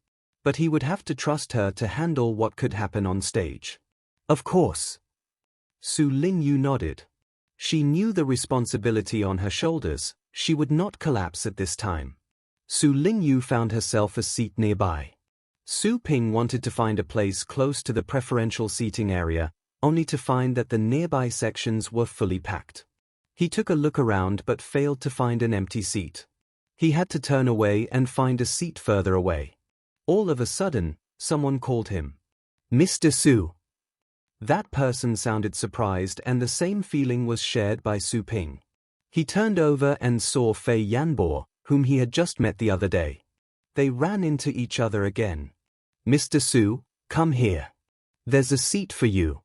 But he would have to trust her to handle what could happen on stage. Of course. Su Lingyue nodded. She knew the responsibility on her shoulders. She would not collapse at this time. Su Lingyue found herself a seat nearby. Su Ping wanted to find a place close to the preferential seating area, only to find that the nearby sections were fully packed. He took a look around but failed to find an empty seat. He had to turn away and find a seat further away. All of a sudden, someone called him. Mr. Su. That person sounded surprised, and the same feeling was shared by Su Ping. He turned over and saw Fei Yanbo, whom he had just met the other day. They ran into each other again. Mr. Su, come here. There's a seat for you.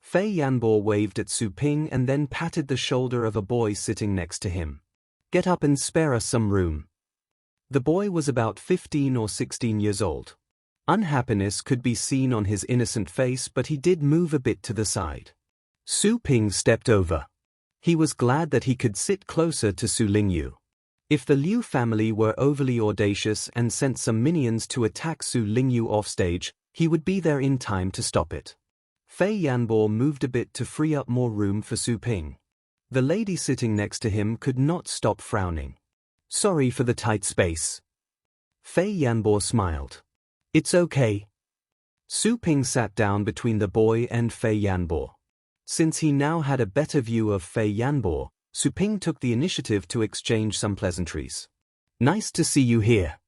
Fei Yanbo waved at Su Ping and then patted the shoulder of a boy sitting next to him. Get up and spare us some room. The boy was about 15 or 16 years old. Unhappiness could be seen on his innocent face, but he did move a bit to the side. Su Ping stepped over. He was glad that he could sit closer to Su Lingyue. If the Liu family were overly audacious and sent some minions to attack Su Lingyue offstage, he would be there in time to stop it. Fei Yanbo moved a bit to free up more room for Su Ping. The lady sitting next to him could not stop frowning. Sorry for the tight space. Fei Yanbo smiled. It's okay. Su Ping sat down between the boy and Fei Yanbo. Since he now had a better view of Fei Yanbo, Su Ping took the initiative to exchange some pleasantries. Nice to see you here.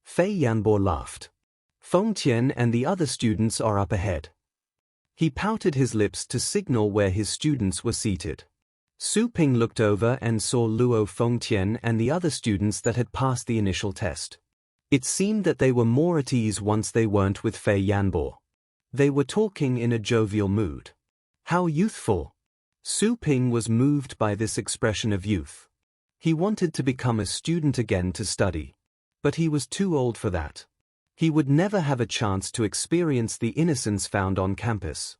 Fei Yanbo laughed. Feng Tian and the other students are up ahead. He pouted his lips to signal where his students were seated. Su Ping looked over and saw Luo Fengtian and the other students that had passed the initial test. It seemed that they were more at ease once they weren't with Fei Yanbo. They were talking in a jovial mood. How youthful! Su Ping was moved by this expression of youth. He wanted to become a student again to study. But he was too old for that. He would never have a chance to experience the innocence found on campus.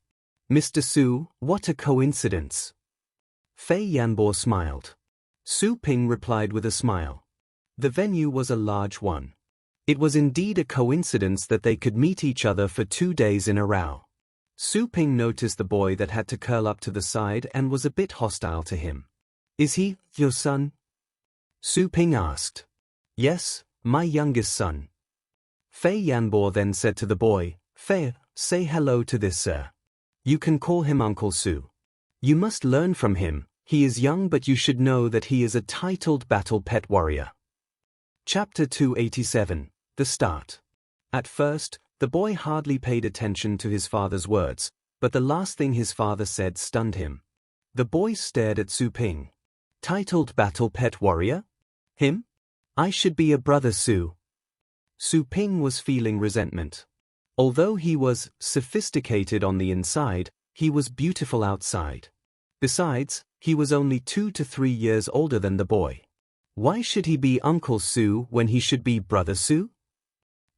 Mr. Su, what a coincidence. Fei Yanbo smiled. Su Ping replied with a smile. The venue was a large one. It was indeed a coincidence that they could meet each other for 2 days in a row. Su Ping noticed the boy that had to curl up to the side and was a bit hostile to him. Is he your son? Su Ping asked. Yes, my youngest son. Fei Yanbo then said to the boy, Fei, say hello to this sir. You can call him Uncle Su. You must learn from him. He is young but you should know that he is a titled battle pet warrior. Chapter 287, The Start. At first, the boy hardly paid attention to his father's words, but the last thing his father said stunned him. The boy stared at Su Ping. Titled battle pet warrior? Him? I should be a brother Su. Su Ping was feeling resentment. Although he was sophisticated on the inside, he was beautiful outside. Besides, he was only 2 to 3 years older than the boy. Why should he be Uncle Su when he should be Brother Su?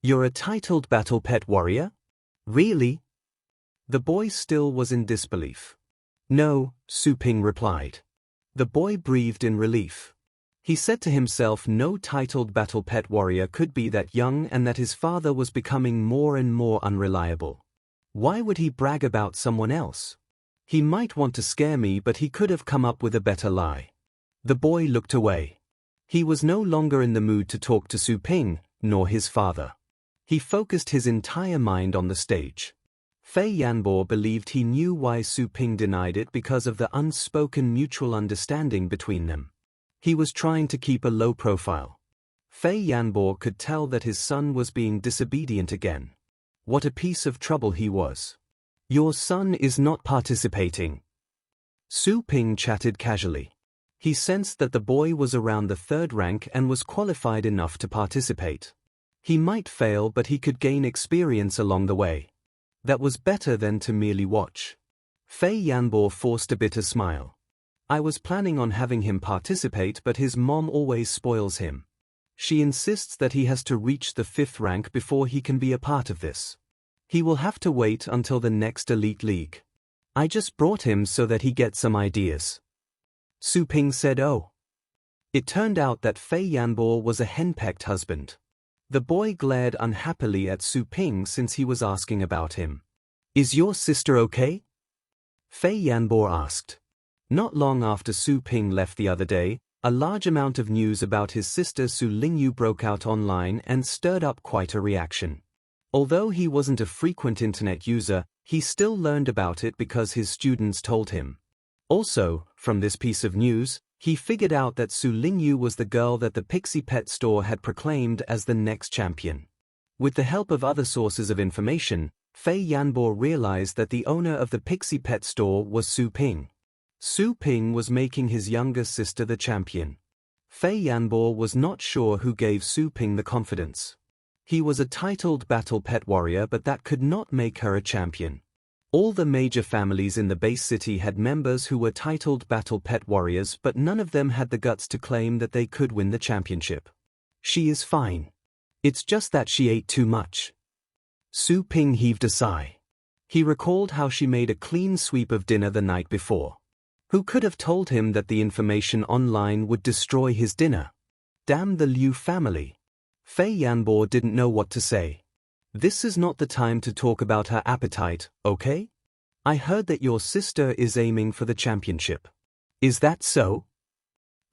You're a titled battle pet warrior? Really? The boy still was in disbelief. No, Su Ping replied. The boy breathed in relief. He said to himself no titled battle pet warrior could be that young and that his father was becoming more and more unreliable. Why would he brag about someone else? He might want to scare me but he could have come up with a better lie. The boy looked away. He was no longer in the mood to talk to Su Ping, nor his father. He focused his entire mind on the stage. Fei Yanbo believed he knew why Su Ping denied it because of the unspoken mutual understanding between them. He was trying to keep a low profile. Fei Yanbo could tell that his son was being disobedient again. What a piece of trouble he was. Your son is not participating. Su Ping chatted casually. He sensed that the boy was around the 3rd rank and was qualified enough to participate. He might fail but he could gain experience along the way. That was better than to merely watch. Fei Yanbo forced a bitter smile. I was planning on having him participate but his mom always spoils him. She insists that he has to reach the 5th rank before he can be a part of this. He will have to wait until the next Elite League. I just brought him so that he gets some ideas. Su Ping said oh. It turned out that Fei Yanbo was a henpecked husband. The boy glared unhappily at Su Ping since he was asking about him. Is your sister okay? Fei Yanbo asked. Not long after Su Ping left the other day, a large amount of news about his sister Su Lingyue broke out online and stirred up quite a reaction. Although he wasn't a frequent internet user, he still learned about it because his students told him. Also, from this piece of news, he figured out that Su Lingyue was the girl that the Pixie Pet store had proclaimed as the next champion. With the help of other sources of information, Fei Yanbo realized that the owner of the Pixie Pet store was Su Ping. Su Ping was making his younger sister the champion. Fei Yanbo was not sure who gave Su Ping the confidence. He was a titled battle pet warrior but that could not make her a champion. All the major families in the base city had members who were titled battle pet warriors but none of them had the guts to claim that they could win the championship. She is fine. It's just that she ate too much. Su Ping heaved a sigh. He recalled how she made a clean sweep of dinner the night before. Who could have told him that the information online would destroy his dinner? Damn the Liu family. Fei Yanbo didn't know what to say. This is not the time to talk about her appetite, okay? I heard that your sister is aiming for the championship. Is that so?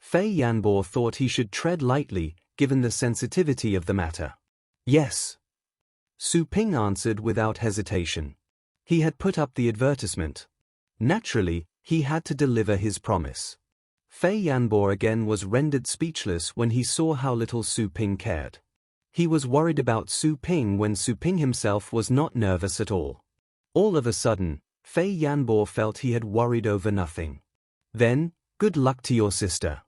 Fei Yanbo thought he should tread lightly, given the sensitivity of the matter. Yes. Su Ping answered without hesitation. He had put up the advertisement. Naturally, he had to deliver his promise. Fei Yanbo again was rendered speechless when he saw how little Su Ping cared. He was worried about Su Ping when Su Ping himself was not nervous at all. All of a sudden, Fei Yanbo felt he had worried over nothing. Then, good luck to your sister.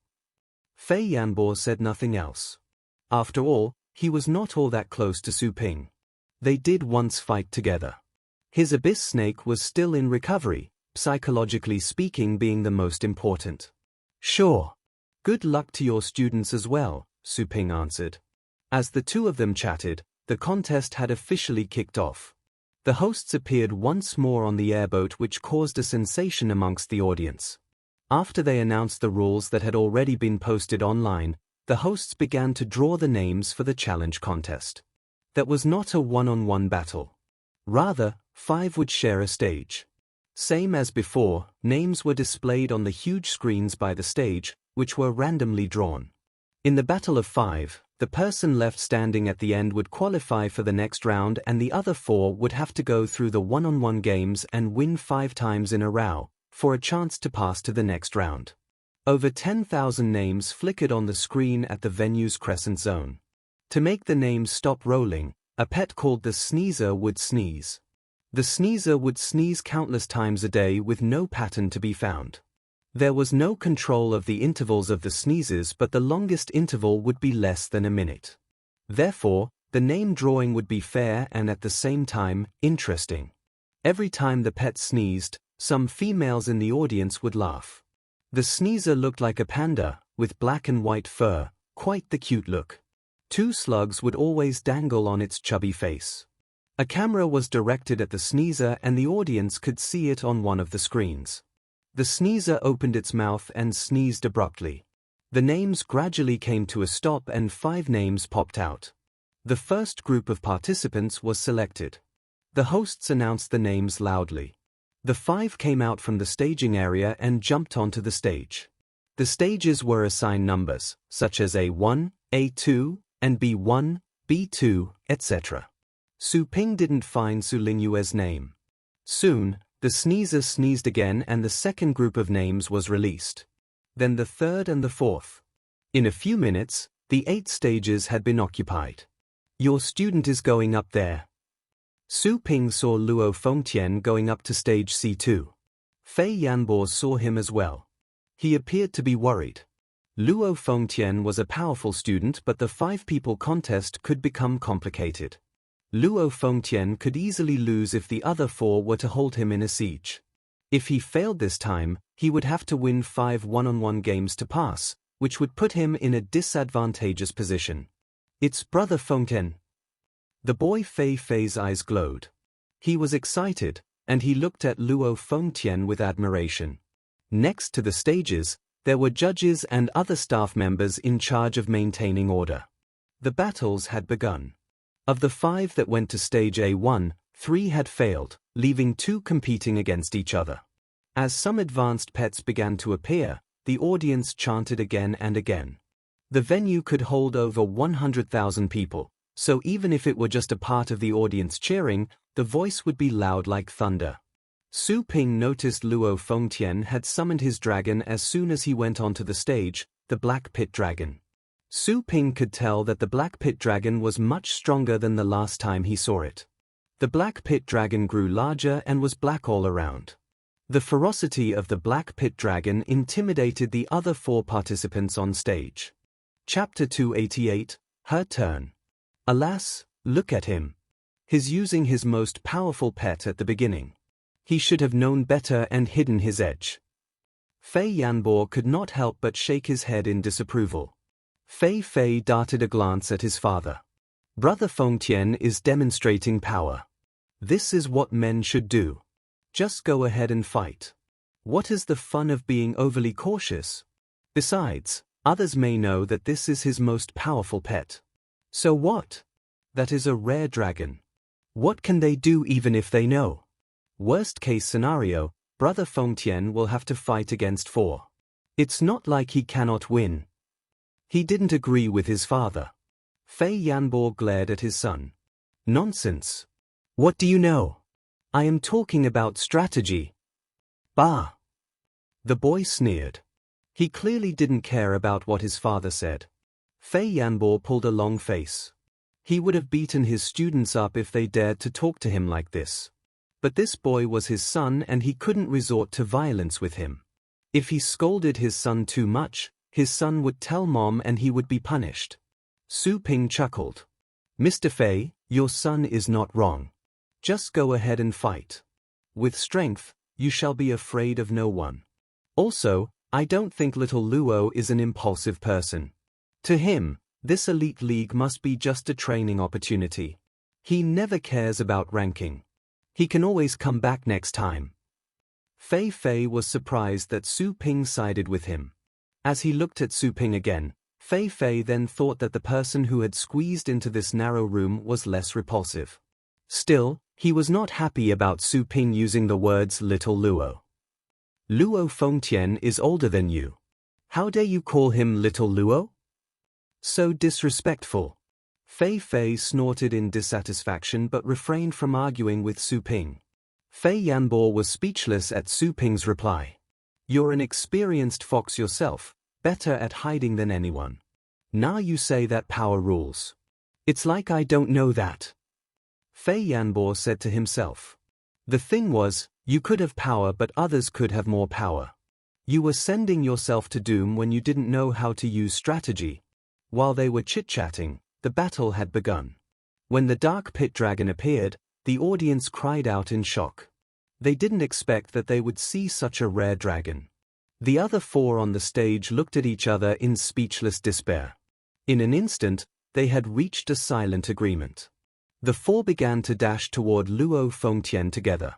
Fei Yanbo said nothing else. After all, he was not all that close to Su Ping. They did once fight together. His abyss snake was still in recovery, psychologically speaking being the most important. Sure. Good luck to your students as well, Su Ping answered. As the two of them chatted, the contest had officially kicked off. The hosts appeared once more on the airboat, which caused a sensation amongst the audience. After they announced the rules that had already been posted online, the hosts began to draw the names for the challenge contest. That was not a one-on-one battle. Rather, 5 would share a stage. Same as before, names were displayed on the huge screens by the stage, which were randomly drawn. In the battle of 5, the person left standing at the end would qualify for the next round, and the other 4 would have to go through the one-on-one games and win 5 times in a row, for a chance to pass to the next round. Over 10,000 names flickered on the screen at the venue's crescent zone. To make the names stop rolling, a pet called the Sneezer would sneeze. The Sneezer would sneeze countless times a day with no pattern to be found. There was no control of the intervals of the sneezes, but the longest interval would be less than a minute. Therefore, the name drawing would be fair and at the same time, interesting. Every time the pet sneezed, some females in the audience would laugh. The Sneezer looked like a panda, with black and white fur, quite the cute look. 2 slugs would always dangle on its chubby face. A camera was directed at the Sneezer and the audience could see it on one of the screens. The Sneezer opened its mouth and sneezed abruptly. The names gradually came to a stop and 5 names popped out. The first group of participants was selected. The hosts announced the names loudly. The 5 came out from the staging area and jumped onto the stage. The stages were assigned numbers, such as A1, A2, and B1, B2, etc. Su Ping didn't find Su Lingyue's name. Soon, the Sneezer sneezed again and the second group of names was released. Then the third and the fourth. In a few minutes, the 8 stages had been occupied. Your student is going up there. Su Ping saw Luo Fengtian going up to stage C2. Fei Yanbo saw him as well. He appeared to be worried. Luo Fengtian was a powerful student, but the 5-people contest could become complicated. Luo Fengtian could easily lose if the other 4 were to hold him in a siege. If he failed this time, he would have to win 5 one-on-one games to pass, which would put him in a disadvantageous position. It's Brother Fengtian. The boy Fei's eyes glowed. He was excited, and he looked at Luo Fengtian with admiration. Next to the stages, there were judges and other staff members in charge of maintaining order. The battles had begun. Of the 5 that went to stage A1, 3 had failed, leaving 2 competing against each other. As some advanced pets began to appear, the audience chanted again and again. The venue could hold over 100,000 people, so even if it were just a part of the audience cheering, the voice would be loud like thunder. Su Ping noticed Luo Fengtian had summoned his dragon as soon as he went onto the stage, the Black Pit Dragon. Su Ping could tell that the Black Pit Dragon was much stronger than the last time he saw it. The Black Pit Dragon grew larger and was black all around. The ferocity of the Black Pit Dragon intimidated the other 4 participants on stage. Chapter 288, Her Turn. Alas, look at him. He's using his most powerful pet at the beginning. He should have known better and hidden his edge. Fei Yanbo could not help but shake his head in disapproval. Fei darted a glance at his father. Brother Fengtian is demonstrating power. This is what men should do. Just go ahead and fight. What is the fun of being overly cautious? Besides, others may know that this is his most powerful pet. So what? That is a rare dragon. What can they do even if they know? Worst case scenario, Brother Fengtian will have to fight against 4. It's not like he cannot win. He didn't agree with his father. Fei Yanbo glared at his son. Nonsense. What do you know? I am talking about strategy. Bah! The boy sneered. He clearly didn't care about what his father said. Fei Yanbo pulled a long face. He would have beaten his students up if they dared to talk to him like this. But this boy was his son and he couldn't resort to violence with him. If he scolded his son too much, his son would tell mom and he would be punished. Su Ping chuckled. Mr. Fei, your son is not wrong. Just go ahead and fight. With strength, you shall be afraid of no one. Also, I don't think little Luo is an impulsive person. To him, this elite league must be just a training opportunity. He never cares about ranking. He can always come back next time. Fei Fei was surprised that Su Ping sided with him. As he looked at Su Ping again, Fei Fei then thought that the person who had squeezed into this narrow room was less repulsive. Still, he was not happy about Su Ping using the words little Luo. Luo Fengtian is older than you. How dare you call him little Luo? So disrespectful. Fei Fei snorted in dissatisfaction but refrained from arguing with Su Ping. Fei Yanbo was speechless at Su Ping's reply. You're an experienced fox yourself, better at hiding than anyone. Now you say that power rules. It's like I don't know that. Fei Yanbo said to himself. The thing was, you could have power but others could have more power. You were sending yourself to doom when you didn't know how to use strategy. While they were chit-chatting, the battle had begun. When the dark pit dragon appeared, the audience cried out in shock. They didn't expect that they would see such a rare dragon. The other four on the stage looked at each other in speechless despair. In an instant, they had reached a silent agreement. The four began to dash toward Luo Fengtian together.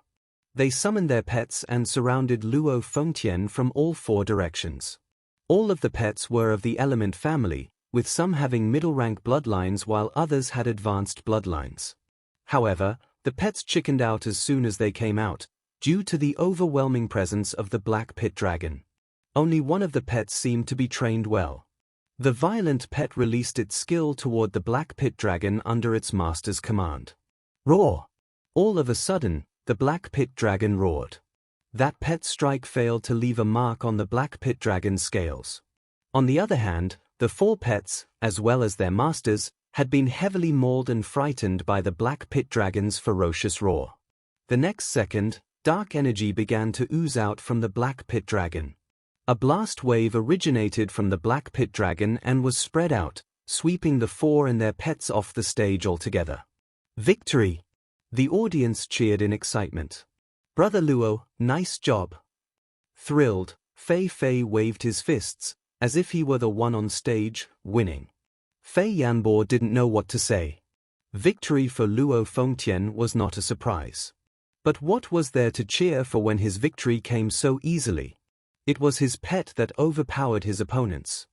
They summoned their pets and surrounded Luo Fengtian from all four directions. All of the pets were of the element family, with some having middle-rank bloodlines while others had advanced bloodlines. However, the pets chickened out as soon as they came out, due to the overwhelming presence of the black pit dragon. Only one of the pets seemed to be trained well. The violent pet released its skill toward the black pit dragon under its master's command. Roar! All of a sudden, the black pit dragon roared. That pet strike failed to leave a mark on the black pit dragon's scales. On the other hand, the four pets, as well as their masters, had been heavily mauled and frightened by the black pit dragon's ferocious roar. The next second, dark energy began to ooze out from the black pit dragon. A blast wave originated from the black pit dragon and was spread out, sweeping the four and their pets off the stage altogether. Victory! The audience cheered in excitement. Brother Luo, nice job. Thrilled, Fei Fei waved his fists, as if he were the one on stage, winning. Fei Yanbo didn't know what to say. Victory for Luo Fengtian was not a surprise. But what was there to cheer for when his victory came so easily? It was his pet that overpowered his opponents.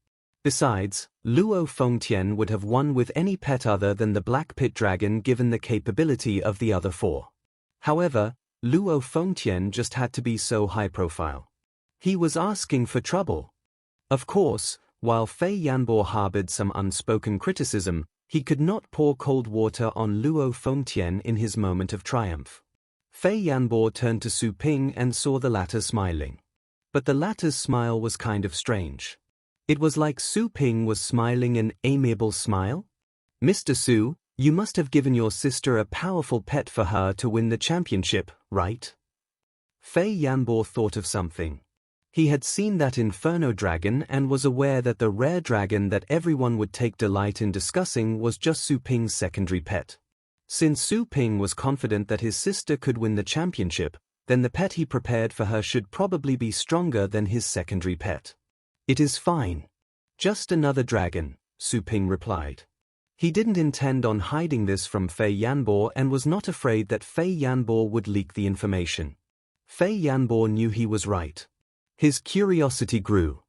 Besides, Luo Fengtian would have won with any pet other than the black pit dragon given the capability of the other four. However, Luo Fengtian just had to be so high profile. He was asking for trouble. Of course, while Fei Yanbo harbored some unspoken criticism, he could not pour cold water on Luo Fengtian in his moment of triumph. Fei Yanbo turned to Su Ping and saw the latter smiling. But the latter's smile was kind of strange. It was like Su Ping was smiling an amiable smile. Mr. Su, you must have given your sister a powerful pet for her to win the championship, right? Fei Yanbo thought of something. He had seen that inferno dragon and was aware that the rare dragon that everyone would take delight in discussing was just Su Ping's secondary pet. Since Su Ping was confident that his sister could win the championship, then the pet he prepared for her should probably be stronger than his secondary pet. It is fine. Just another dragon, Su Ping replied. He didn't intend on hiding this from Fei Yanbo and was not afraid that Fei Yanbo would leak the information. Fei Yanbo knew he was right. His curiosity grew.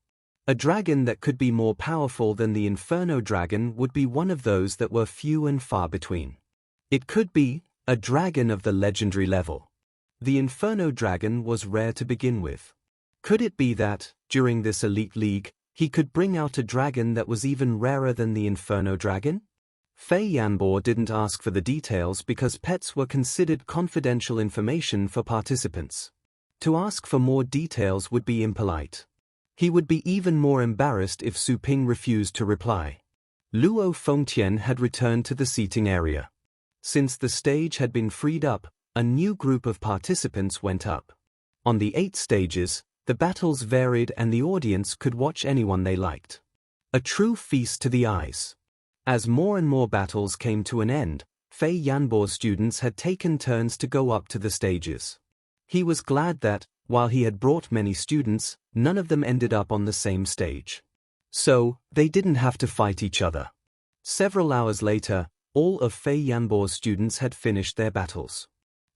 A dragon that could be more powerful than the Inferno dragon would be one of those that were few and far between. It could be a dragon of the legendary level. The Inferno dragon was rare to begin with. Could it be that, during this elite league, he could bring out a dragon that was even rarer than the Inferno dragon? Fei Yanbo didn't ask for the details because pets were considered confidential information for participants. To ask for more details would be impolite. He would be even more embarrassed if Su Ping refused to reply. Luo Fengtian had returned to the seating area. Since the stage had been freed up, a new group of participants went up. On the 8 stages, the battles varied and the audience could watch anyone they liked. A true feast to the eyes. As more and more battles came to an end, Fei Yanbo's students had taken turns to go up to the stages. He was glad that, while he had brought many students, none of them ended up on the same stage. So, they didn't have to fight each other. Several hours later, All of Fei Yanbo's students had finished their battles.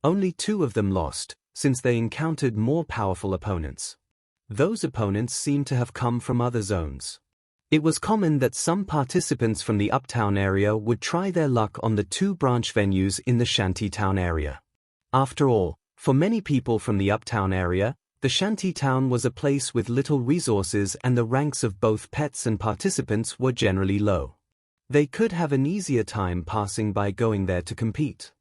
Only 2 of them lost, since they encountered more powerful opponents. Those opponents seemed to have come from other zones. It was common that some participants from the uptown area would try their luck on the 2 branch venues in the shantytown area. After all, for many people from the uptown area, the shantytown was a place with little resources and the ranks of both pets and participants were generally low. They could have an easier time passing by going there to compete.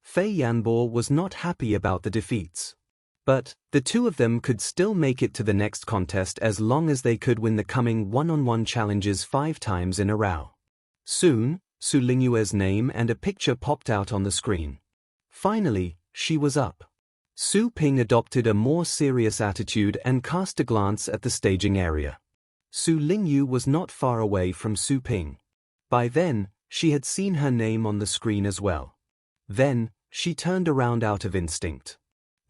Fei Yanbo was not happy about the defeats. But the 2 of them could still make it to the next contest as long as they could win the coming one-on-one challenges 5 times in a row. Soon, Su Lingyue's name and a picture popped out on the screen. Finally, she was up. Su Ping adopted a more serious attitude and cast a glance at the staging area. Su Lingyue was not far away from Su Ping. By then, she had seen her name on the screen as well. Then, she turned around out of instinct.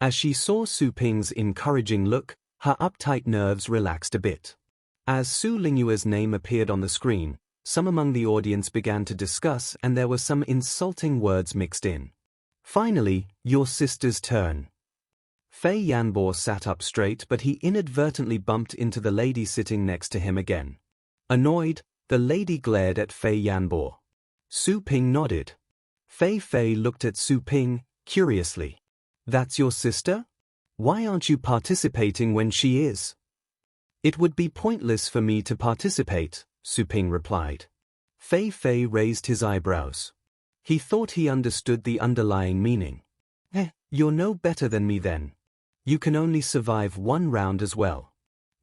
As she saw Su Ping's encouraging look, her uptight nerves relaxed a bit. As Su Lingyue's name appeared on the screen, some among the audience began to discuss and there were some insulting words mixed in. Finally, your sister's turn. Fei Yanbo sat up straight but he inadvertently bumped into the lady sitting next to him again. Annoyed, the lady glared at Fei Yanbo. Su Ping nodded. Fei looked at Su Ping, curiously. That's your sister? Why aren't you participating when she is? It would be pointless for me to participate, Su Ping replied. Fei raised his eyebrows. He thought he understood the underlying meaning. You're no better than me then. You can only survive 1 round as well.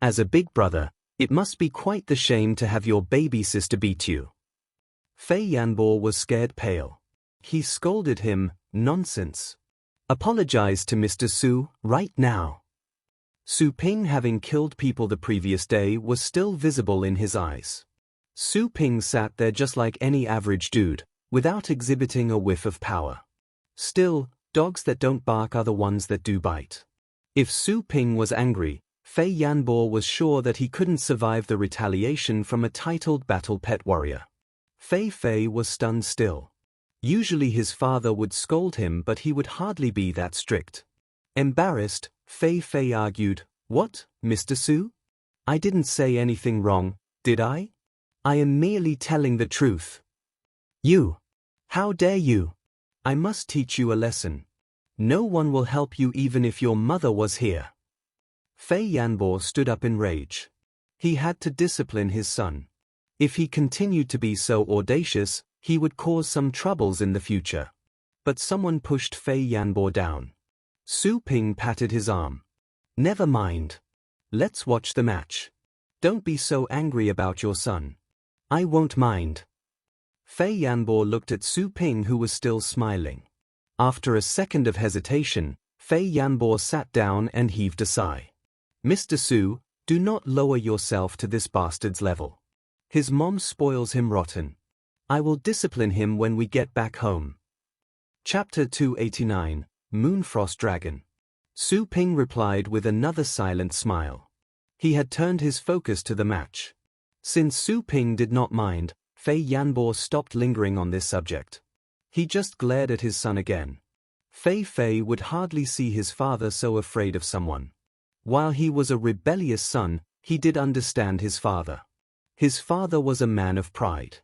As a big brother, it must be quite the shame to have your baby sister beat you. Fei Yanbo was scared pale. He scolded him, nonsense. Apologize to Mr. Su, right now. Su Ping, having killed people the previous day, was still visible in his eyes. Su Ping sat there just like any average dude, without exhibiting a whiff of power. Still, dogs that don't bark are the ones that do bite. If Su Ping was angry, Fei Yanbo was sure that he couldn't survive the retaliation from a titled battle pet warrior. Fei was stunned still. Usually his father would scold him but he would hardly be that strict. Embarrassed, Fei argued, "What, Mr. Su? I didn't say anything wrong, did I? I am merely telling the truth." "You! How dare you? I must teach you a lesson. No one will help you even if your mother was here." Fei Yanbo stood up in rage. He had to discipline his son. If he continued to be so audacious, he would cause some troubles in the future. But someone pushed Fei Yanbo down. Su Ping patted his arm. "Never mind. Let's watch the match. Don't be so angry about your son. I won't mind." Fei Yanbo looked at Su Ping, who was still smiling. After a second of hesitation, Fei Yanbo sat down and heaved a sigh. "Mr. Su, do not lower yourself to this bastard's level. His mom spoils him rotten. I will discipline him when we get back home." Chapter 289, Moonfrost Dragon. Su Ping replied with another silent smile. He had turned his focus to the match. Since Su Ping did not mind, Fei Yanbo stopped lingering on this subject. He just glared at his son again. Fei would hardly see his father so afraid of someone. While he was a rebellious son, he did understand his father. His father was a man of pride.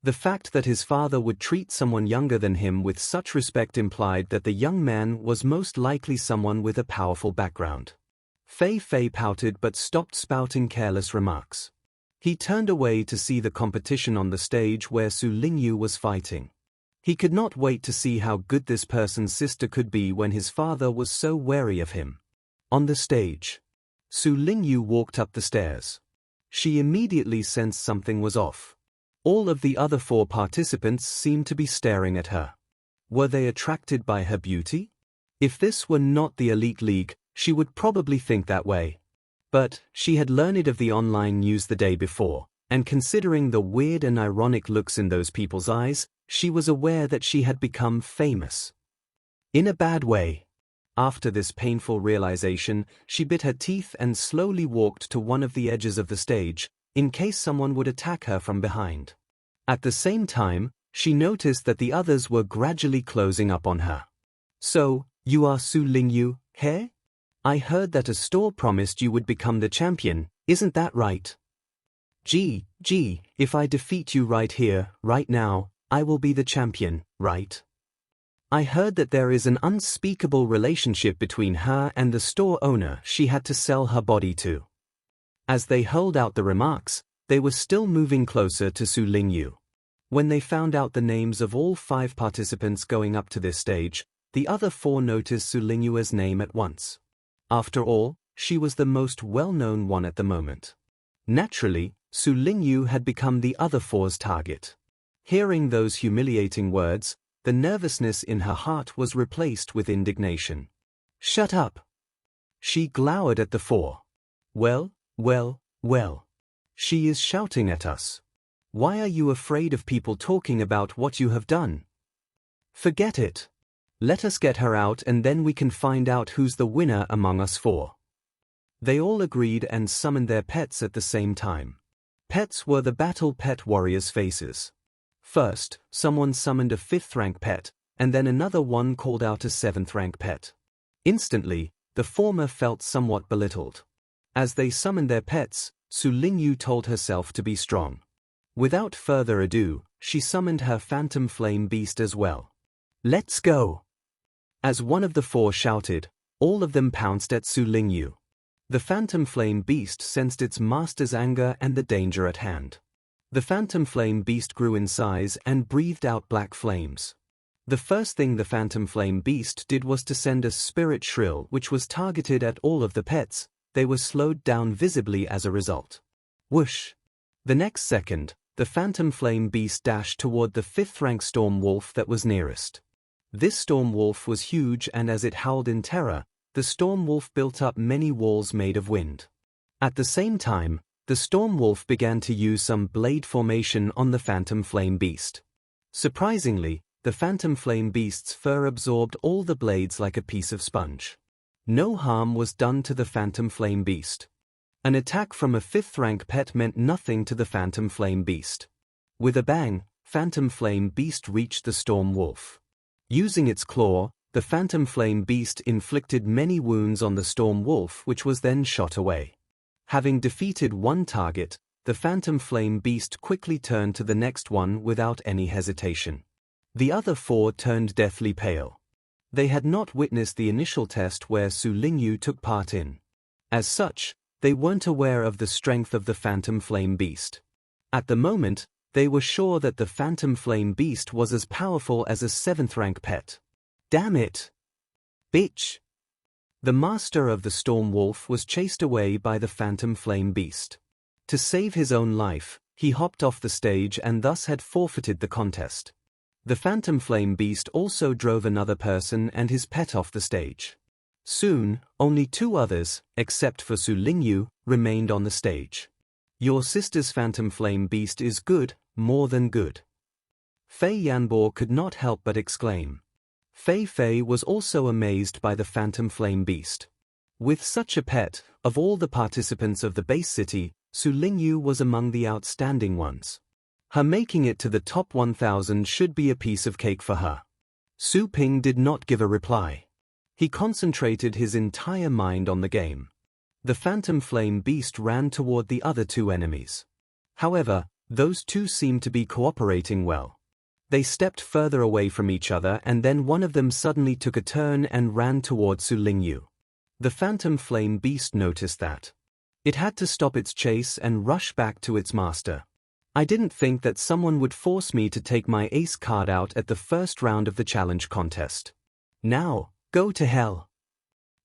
The fact that his father would treat someone younger than him with such respect implied that the young man was most likely someone with a powerful background. Fei pouted but stopped spouting careless remarks. He turned away to see the competition on the stage where Su Lingyue was fighting. He could not wait to see how good this person's sister could be when his father was so wary of him. On the stage, Su Lingyue walked up the stairs. She immediately sensed something was off. All of the other 4 participants seemed to be staring at her. Were they attracted by her beauty? If this were not the elite league, she would probably think that way. But she had learned of the online news the day before, and considering the weird and ironic looks in those people's eyes, she was aware that she had become famous. In a bad way. After this painful realization, she bit her teeth and slowly walked to one of the edges of the stage, in case someone would attack her from behind. At the same time, She noticed that the others were gradually closing up on her. So, you are Su Lingyue, he? I heard that a store promised you would become the champion, isn't that right? Gee, if I defeat you right here, right now, I will be the champion, right? I heard that there is an unspeakable relationship between her and the store owner she had to sell her body to. As they hurled out the remarks, they were still moving closer to Su Lingyue. When they found out the names of all 5 participants going up to this stage, the other 4 noticed Su Lingyue's name at once. After all, she was the most well-known one at the moment. Naturally, Su Lingyue had become the other 4's target. Hearing those humiliating words, the nervousness in her heart was replaced with indignation. Shut up! She glowered at the 4. Well. She is shouting at us. Why are you afraid of people talking about what you have done? Forget it. Let us get her out and then we can find out who's the winner among us 4. They all agreed and summoned their pets at the same time. Pets were the battle pet warriors' faces. First, someone summoned a 5th rank pet, and then another one called out a 7th rank pet. Instantly, the former felt somewhat belittled. As they summoned their pets, Su Lingyue told herself to be strong. Without further ado, she summoned her phantom flame beast as well. Let's go! As one of the 4 shouted, all of them pounced at Su Lingyue. The phantom flame beast sensed its master's anger and the danger at hand. The phantom flame beast grew in size and breathed out black flames. The first thing the phantom flame beast did was to send a spirit shrill which was targeted at all of the pets. They were slowed down visibly as a result. Whoosh! The next second, the phantom flame beast dashed toward the 5th rank storm wolf that was nearest. This storm wolf was huge, and as it howled in terror, the storm wolf built up many walls made of wind. At the same time, the storm wolf began to use some blade formation on the phantom flame beast. Surprisingly, the phantom flame beast's fur absorbed all the blades like a piece of sponge. No harm was done to the phantom flame beast. An attack from a 5th rank pet meant nothing to the phantom flame beast. With a bang, phantom flame beast reached the storm wolf. Using its claw, the phantom flame beast inflicted many wounds on the storm wolf, which was then shot away. Having defeated one target, the phantom flame beast quickly turned to the next one without any hesitation. The other 4 turned deathly pale. They had not witnessed the initial test where Su Lingyue took part in. As such, they weren't aware of the strength of the phantom flame beast. At the moment, they were sure that the phantom flame beast was as powerful as a 7th rank pet. Damn it! Bitch! The master of the storm wolf was chased away by the phantom flame beast. To save his own life, he hopped off the stage and thus had forfeited the contest. The phantom flame beast also drove another person and his pet off the stage. Soon, only 2 others, except for Su Lingyue, remained on the stage. Your sister's phantom flame beast is good, more than good. Fei Yanbo could not help but exclaim. Fei was also amazed by the phantom flame beast. With such a pet, of all the participants of the base city, Su Lingyue was among the outstanding ones. Her making it to the top 1,000 should be a piece of cake for her. Su Ping did not give a reply. He concentrated his entire mind on the game. The phantom flame beast ran toward the other 2 enemies. However, those 2 seemed to be cooperating well. They stepped further away from each other and then one of them suddenly took a turn and ran toward Su Lingyue. The phantom flame beast noticed that. It had to stop its chase and rush back to its master. I didn't think that someone would force me to take my ace card out at the first round of the challenge contest. Now, go to hell.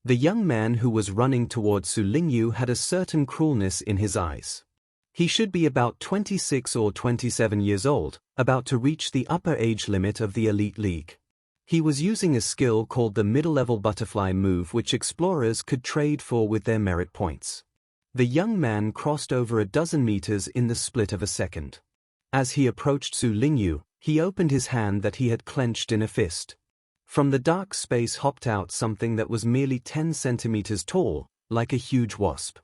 The young man who was running toward Su Lingyue had a certain cruelness in his eyes. He should be about 26 or 27 years old, about to reach the upper age limit of the Elite League. He was using a skill called the middle-level butterfly move, which explorers could trade for with their merit points. The young man crossed over a dozen meters in the split of a second. As he approached Su Lingyue, he opened his hand that he had clenched in a fist. From the dark space hopped out something that was merely 10 centimeters tall, like a huge wasp.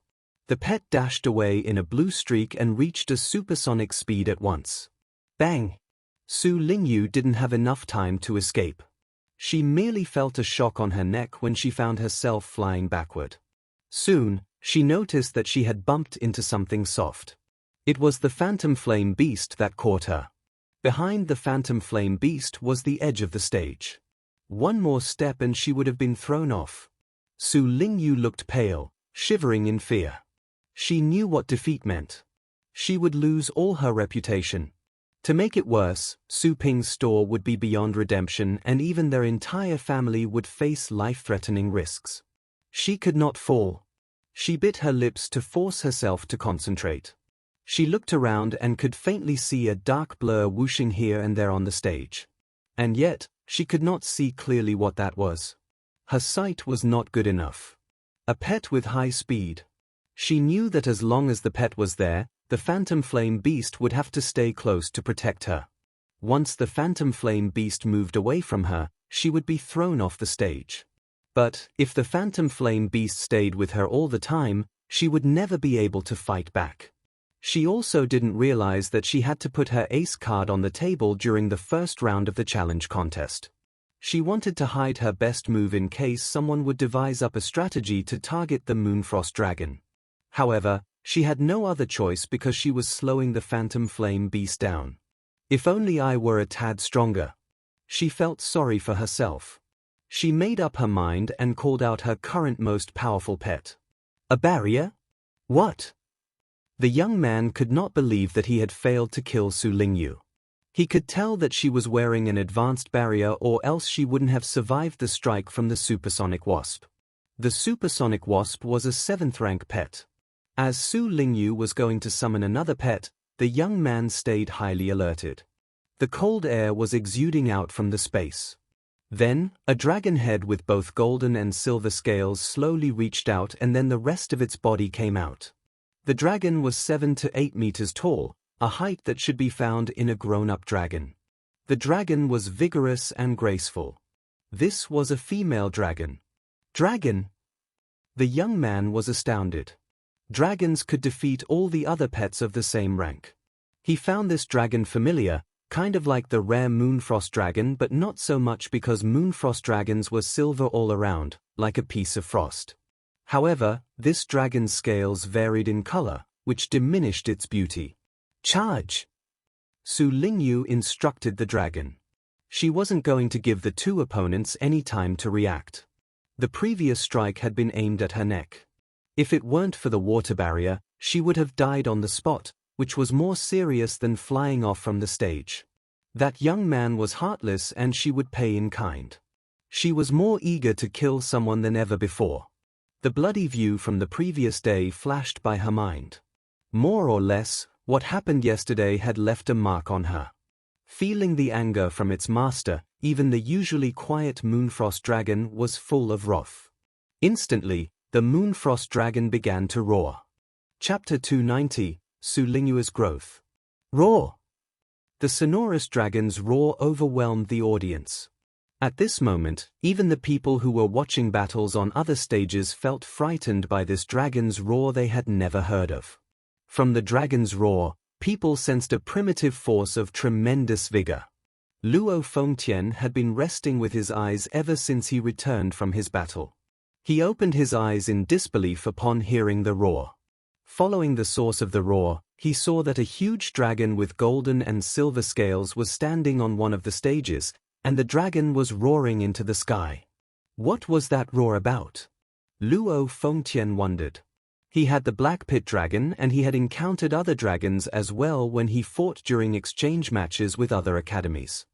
The pet dashed away in a blue streak and reached a supersonic speed at once. Bang! Su Lingyue didn't have enough time to escape. She merely felt a shock on her neck when she found herself flying backward. Soon, she noticed that she had bumped into something soft. It was the phantom flame beast that caught her. Behind the phantom flame beast was the edge of the stage. One more step and she would have been thrown off. Su Lingyue looked pale, shivering in fear. She knew what defeat meant. She would lose all her reputation. To make it worse, Su Ping's store would be beyond redemption and even their entire family would face life-threatening risks. She could not fall. She bit her lips to force herself to concentrate. She looked around and could faintly see a dark blur whooshing here and there on the stage. And yet, she could not see clearly what that was. Her sight was not good enough. A pet with high speed. She knew that as long as the pet was there, the phantom flame beast would have to stay close to protect her. Once the phantom flame beast moved away from her, she would be thrown off the stage. But, if the phantom flame beast stayed with her all the time, she would never be able to fight back. She also didn't realize that she had to put her ace card on the table during the first round of the challenge contest. She wanted to hide her best move in case someone would devise up a strategy to target the Moonfrost dragon. However, she had no other choice because she was slowing the phantom flame beast down. If only I were a tad stronger. She felt sorry for herself. She made up her mind and called out her current most powerful pet. A barrier? What? The young man could not believe that he had failed to kill Su Lingyue. He could tell that she was wearing an advanced barrier or else she wouldn't have survived the strike from the supersonic wasp. The supersonic wasp was a 7th rank pet. As Su Lingyue was going to summon another pet, the young man stayed highly alerted. The cold air was exuding out from the space. Then, a dragon head with both golden and silver scales slowly reached out and then the rest of its body came out. The dragon was 7 to 8 meters tall, a height that should be found in a grown-up dragon. The dragon was vigorous and graceful. This was a female dragon. Dragon? The young man was astounded. Dragons could defeat all the other pets of the same rank. He found this dragon familiar, kind of like the rare Moonfrost dragon, but not so much because Moonfrost dragons were silver all around, like a piece of frost. However, this dragon's scales varied in color, which diminished its beauty. Charge! Su Lingyue instructed the dragon. She wasn't going to give the two opponents any time to react. The previous strike had been aimed at her neck. If it weren't for the water barrier, she would have died on the spot, which was more serious than flying off from the stage. That young man was heartless and she would pay in kind. She was more eager to kill someone than ever before. The bloody view from the previous day flashed by her mind. More or less, what happened yesterday had left a mark on her. Feeling the anger from its master, even the usually quiet Moonfrost dragon was full of wrath. Instantly, the Moonfrost dragon began to roar. Chapter 290, Su Lingyue's Growth. Roar! The sonorous dragon's roar overwhelmed the audience. At this moment, even the people who were watching battles on other stages felt frightened by this dragon's roar they had never heard of. From the dragon's roar, people sensed a primitive force of tremendous vigor. Luo Fengtian had been resting with his eyes ever since he returned from his battle. He opened his eyes in disbelief upon hearing the roar. Following the source of the roar, he saw that a huge dragon with golden and silver scales was standing on one of the stages, and the dragon was roaring into the sky. What was that roar about? Luo Fengtian wondered. He had the Black Pit Dragon and he had encountered other dragons as well when he fought during exchange matches with other academies.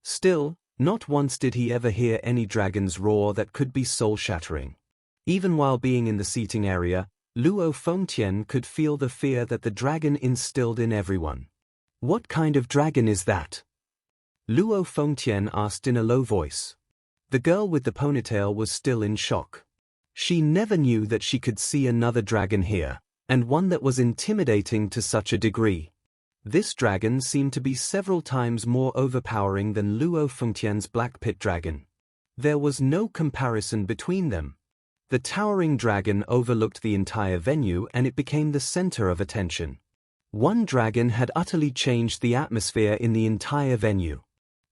Still, not once did he ever hear any dragon's roar that could be soul-shattering. Even while being in the seating area, Luo Fengtian could feel the fear that the dragon instilled in everyone. What kind of dragon is that? Luo Fengtian asked in a low voice. The girl with the ponytail was still in shock. She never knew that she could see another dragon here, and one that was intimidating to such a degree. This dragon seemed to be several times more overpowering than Luo Fengtian's Black Pit Dragon. There was no comparison between them. The towering dragon overlooked the entire venue and it became the center of attention. One dragon had utterly changed the atmosphere in the entire venue.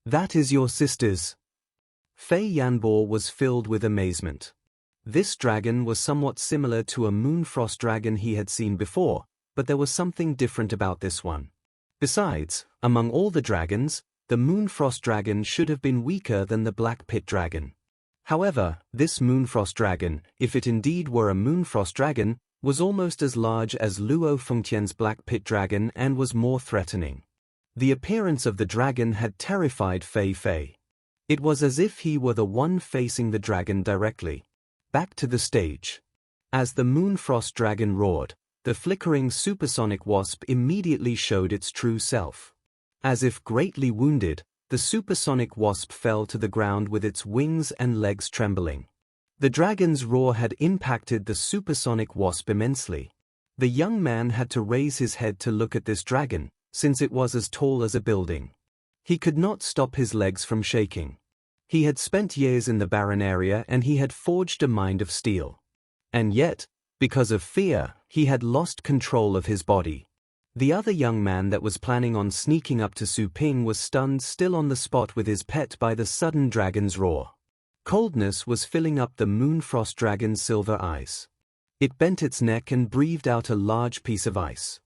"That is your sister's." Fei Yanbo was filled with amazement. This dragon was somewhat similar to a Moonfrost dragon he had seen before, but there was something different about this one. Besides, among all the dragons, the Moonfrost dragon should have been weaker than the Black Pit dragon. However, this Moonfrost dragon, if it indeed were a Moonfrost dragon, was almost as large as Luo Fengtian's Black Pit dragon and was more threatening. The appearance of the dragon had terrified Fei Fei. It was as if he were the one facing the dragon directly. Back to the stage. As the Moonfrost dragon roared, the flickering supersonic wasp immediately showed its true self. As if greatly wounded, the supersonic wasp fell to the ground with its wings and legs trembling. The dragon's roar had impacted the supersonic wasp immensely. The young man had to raise his head to look at this dragon, since it was as tall as a building. He could not stop his legs from shaking. He had spent years in the barren area and he had forged a mind of steel. And yet, because of fear, he had lost control of his body. The other young man that was planning on sneaking up to Su Ping was stunned still on the spot with his pet by the sudden dragon's roar. Coldness was filling up the Moonfrost dragon's silver eyes. It bent its neck and breathed out a large piece of ice.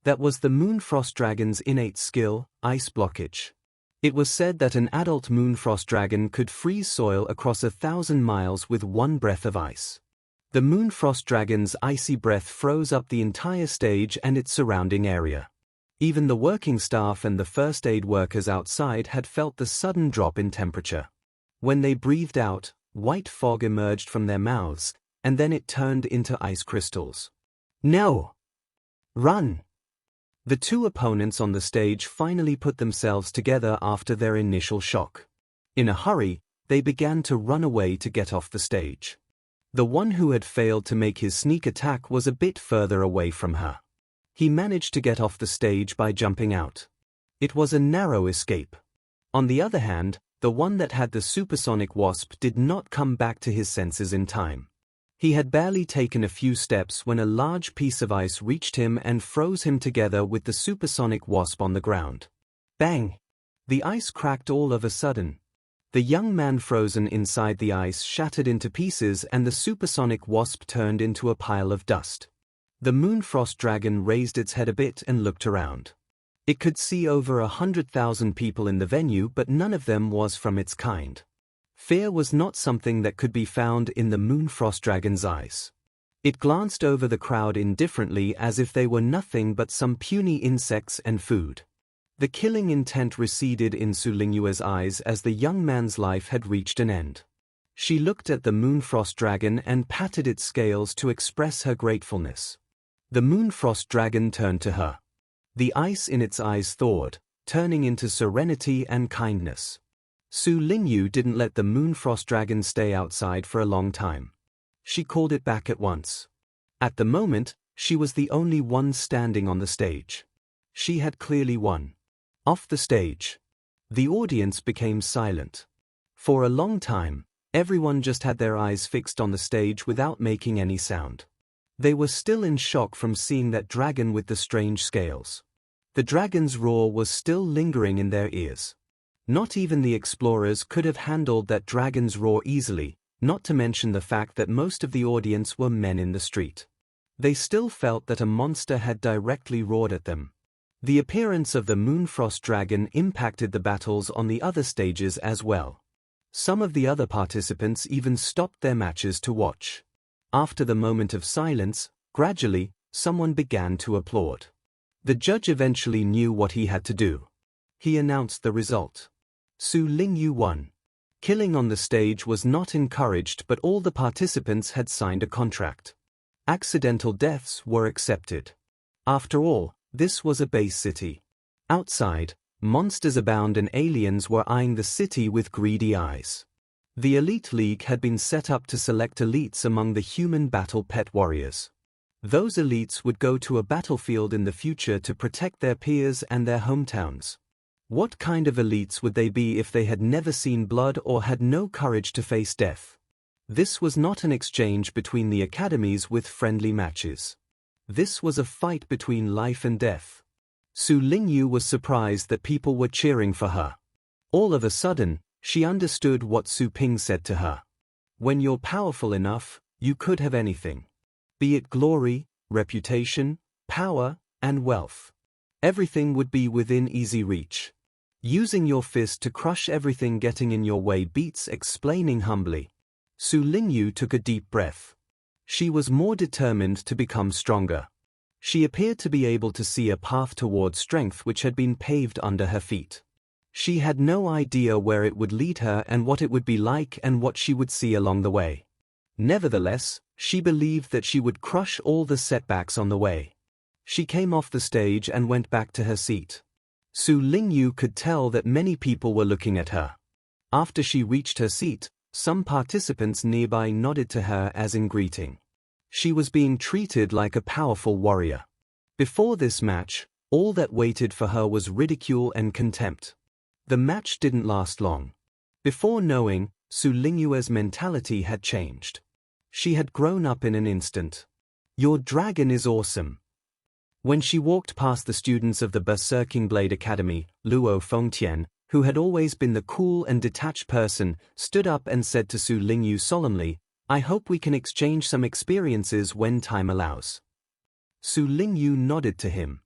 That was the Moonfrost dragon's innate skill, ice blockage. It was said that an adult Moonfrost dragon could freeze soil across 1,000 miles with one breath of ice. The Moonfrost dragon's icy breath froze up the entire stage and its surrounding area. Even the working staff and the first aid workers outside had felt the sudden drop in temperature. When they breathed out, white fog emerged from their mouths, and then it turned into ice crystals. "No! Run!" The two opponents on the stage finally put themselves together after their initial shock. In a hurry, they began to run away to get off the stage. The one who had failed to make his sneak attack was a bit further away from her. He managed to get off the stage by jumping out. It was a narrow escape. On the other hand, the one that had the supersonic wasp did not come back to his senses in time. He had barely taken a few steps when a large piece of ice reached him and froze him together with the supersonic wasp on the ground. Bang! The ice cracked all of a sudden. The young man frozen inside the ice shattered into pieces and the supersonic wasp turned into a pile of dust. The Moonfrost dragon raised its head a bit and looked around. It could see over 100,000 people in the venue, but none of them was from its kind. Fear was not something that could be found in the Moonfrost dragon's eyes. It glanced over the crowd indifferently as if they were nothing but some puny insects and food. The killing intent receded in Su Lingyue's eyes as the young man's life had reached an end. She looked at the Moonfrost dragon and patted its scales to express her gratefulness. The Moonfrost dragon turned to her. The ice in its eyes thawed, turning into serenity and kindness. Su Lingyue didn't let the Moonfrost dragon stay outside for a long time. She called it back at once. At the moment, she was the only one standing on the stage. She had clearly won. Off the stage, the audience became silent. For a long time, everyone just had their eyes fixed on the stage without making any sound. They were still in shock from seeing that dragon with the strange scales. The dragon's roar was still lingering in their ears. Not even the explorers could have handled that dragon's roar easily, not to mention the fact that most of the audience were men in the street. They still felt that a monster had directly roared at them. The appearance of the Moonfrost dragon impacted the battles on the other stages as well. Some of the other participants even stopped their matches to watch. After the moment of silence, gradually, someone began to applaud. The judge eventually knew what he had to do. He announced the result. Su Lingyue won. Killing on the stage was not encouraged, but all the participants had signed a contract. Accidental deaths were accepted. After all, this was a base city. Outside, monsters abound and aliens were eyeing the city with greedy eyes. The Elite League had been set up to select elites among the human battle pet warriors. Those elites would go to a battlefield in the future to protect their peers and their hometowns. What kind of elites would they be if they had never seen blood or had no courage to face death? This was not an exchange between the academies with friendly matches. This was a fight between life and death. Su Lingyue was surprised that people were cheering for her. All of a sudden, she understood what Su Ping said to her. When you're powerful enough, you could have anything. Be it glory, reputation, power, and wealth. Everything would be within easy reach. Using your fist to crush everything getting in your way beats explaining humbly. Su Lingyue took a deep breath. She was more determined to become stronger. She appeared to be able to see a path toward strength which had been paved under her feet. She had no idea where it would lead her and what it would be like and what she would see along the way. Nevertheless, she believed that she would crush all the setbacks on the way. She came off the stage and went back to her seat. Su Lingyue could tell that many people were looking at her. After she reached her seat, some participants nearby nodded to her as in greeting. She was being treated like a powerful warrior. Before this match, all that waited for her was ridicule and contempt. The match didn't last long. Before knowing, Su Lingyue's mentality had changed. She had grown up in an instant. Your dragon is awesome. When she walked past the students of the Berserking Blade Academy, Luo Fengtian, who had always been the cool and detached person, stood up and said to Su Lingyue solemnly, "I hope we can exchange some experiences when time allows." Su Lingyue nodded to him.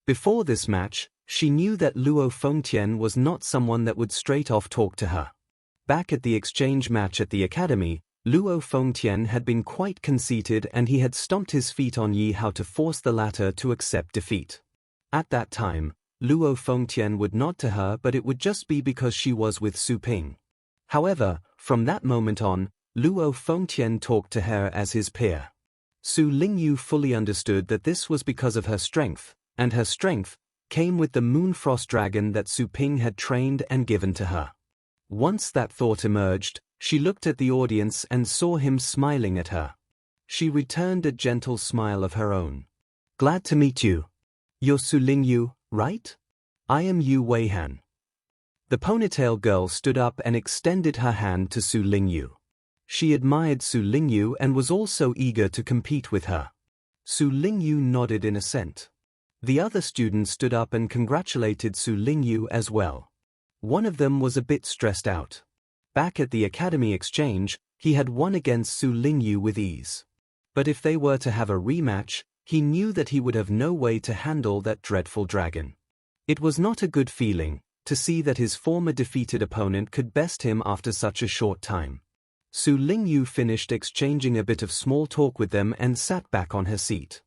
Before this match, she knew that Luo Fengtian was not someone that would straight off talk to her. Back at the exchange match at the academy, Luo Fengtian had been quite conceited and he had stomped his feet on Yi Hao to force the latter to accept defeat. At that time, Luo Fengtian would nod to her, but it would just be because she was with Su Ping. However, from that moment on, Luo Fengtian talked to her as his peer. Su Lingyue fully understood that this was because of her strength, and her strength came with the Moonfrost dragon that Su Ping had trained and given to her. Once that thought emerged, she looked at the audience and saw him smiling at her. She returned a gentle smile of her own. "Glad to meet you. You're Su Lingyue, right? I am Yu Weihan." The ponytail girl stood up and extended her hand to Su Lingyue. She admired Su Lingyue and was also eager to compete with her. Su Lingyue nodded in assent. The other students stood up and congratulated Su Lingyue as well. One of them was a bit stressed out. Back at the academy exchange, he had won against Su Lingyue with ease. But if they were to have a rematch, he knew that he would have no way to handle that dreadful dragon. It was not a good feeling to see that his former defeated opponent could best him after such a short time. Su Lingyue finished exchanging a bit of small talk with them and sat back on her seat.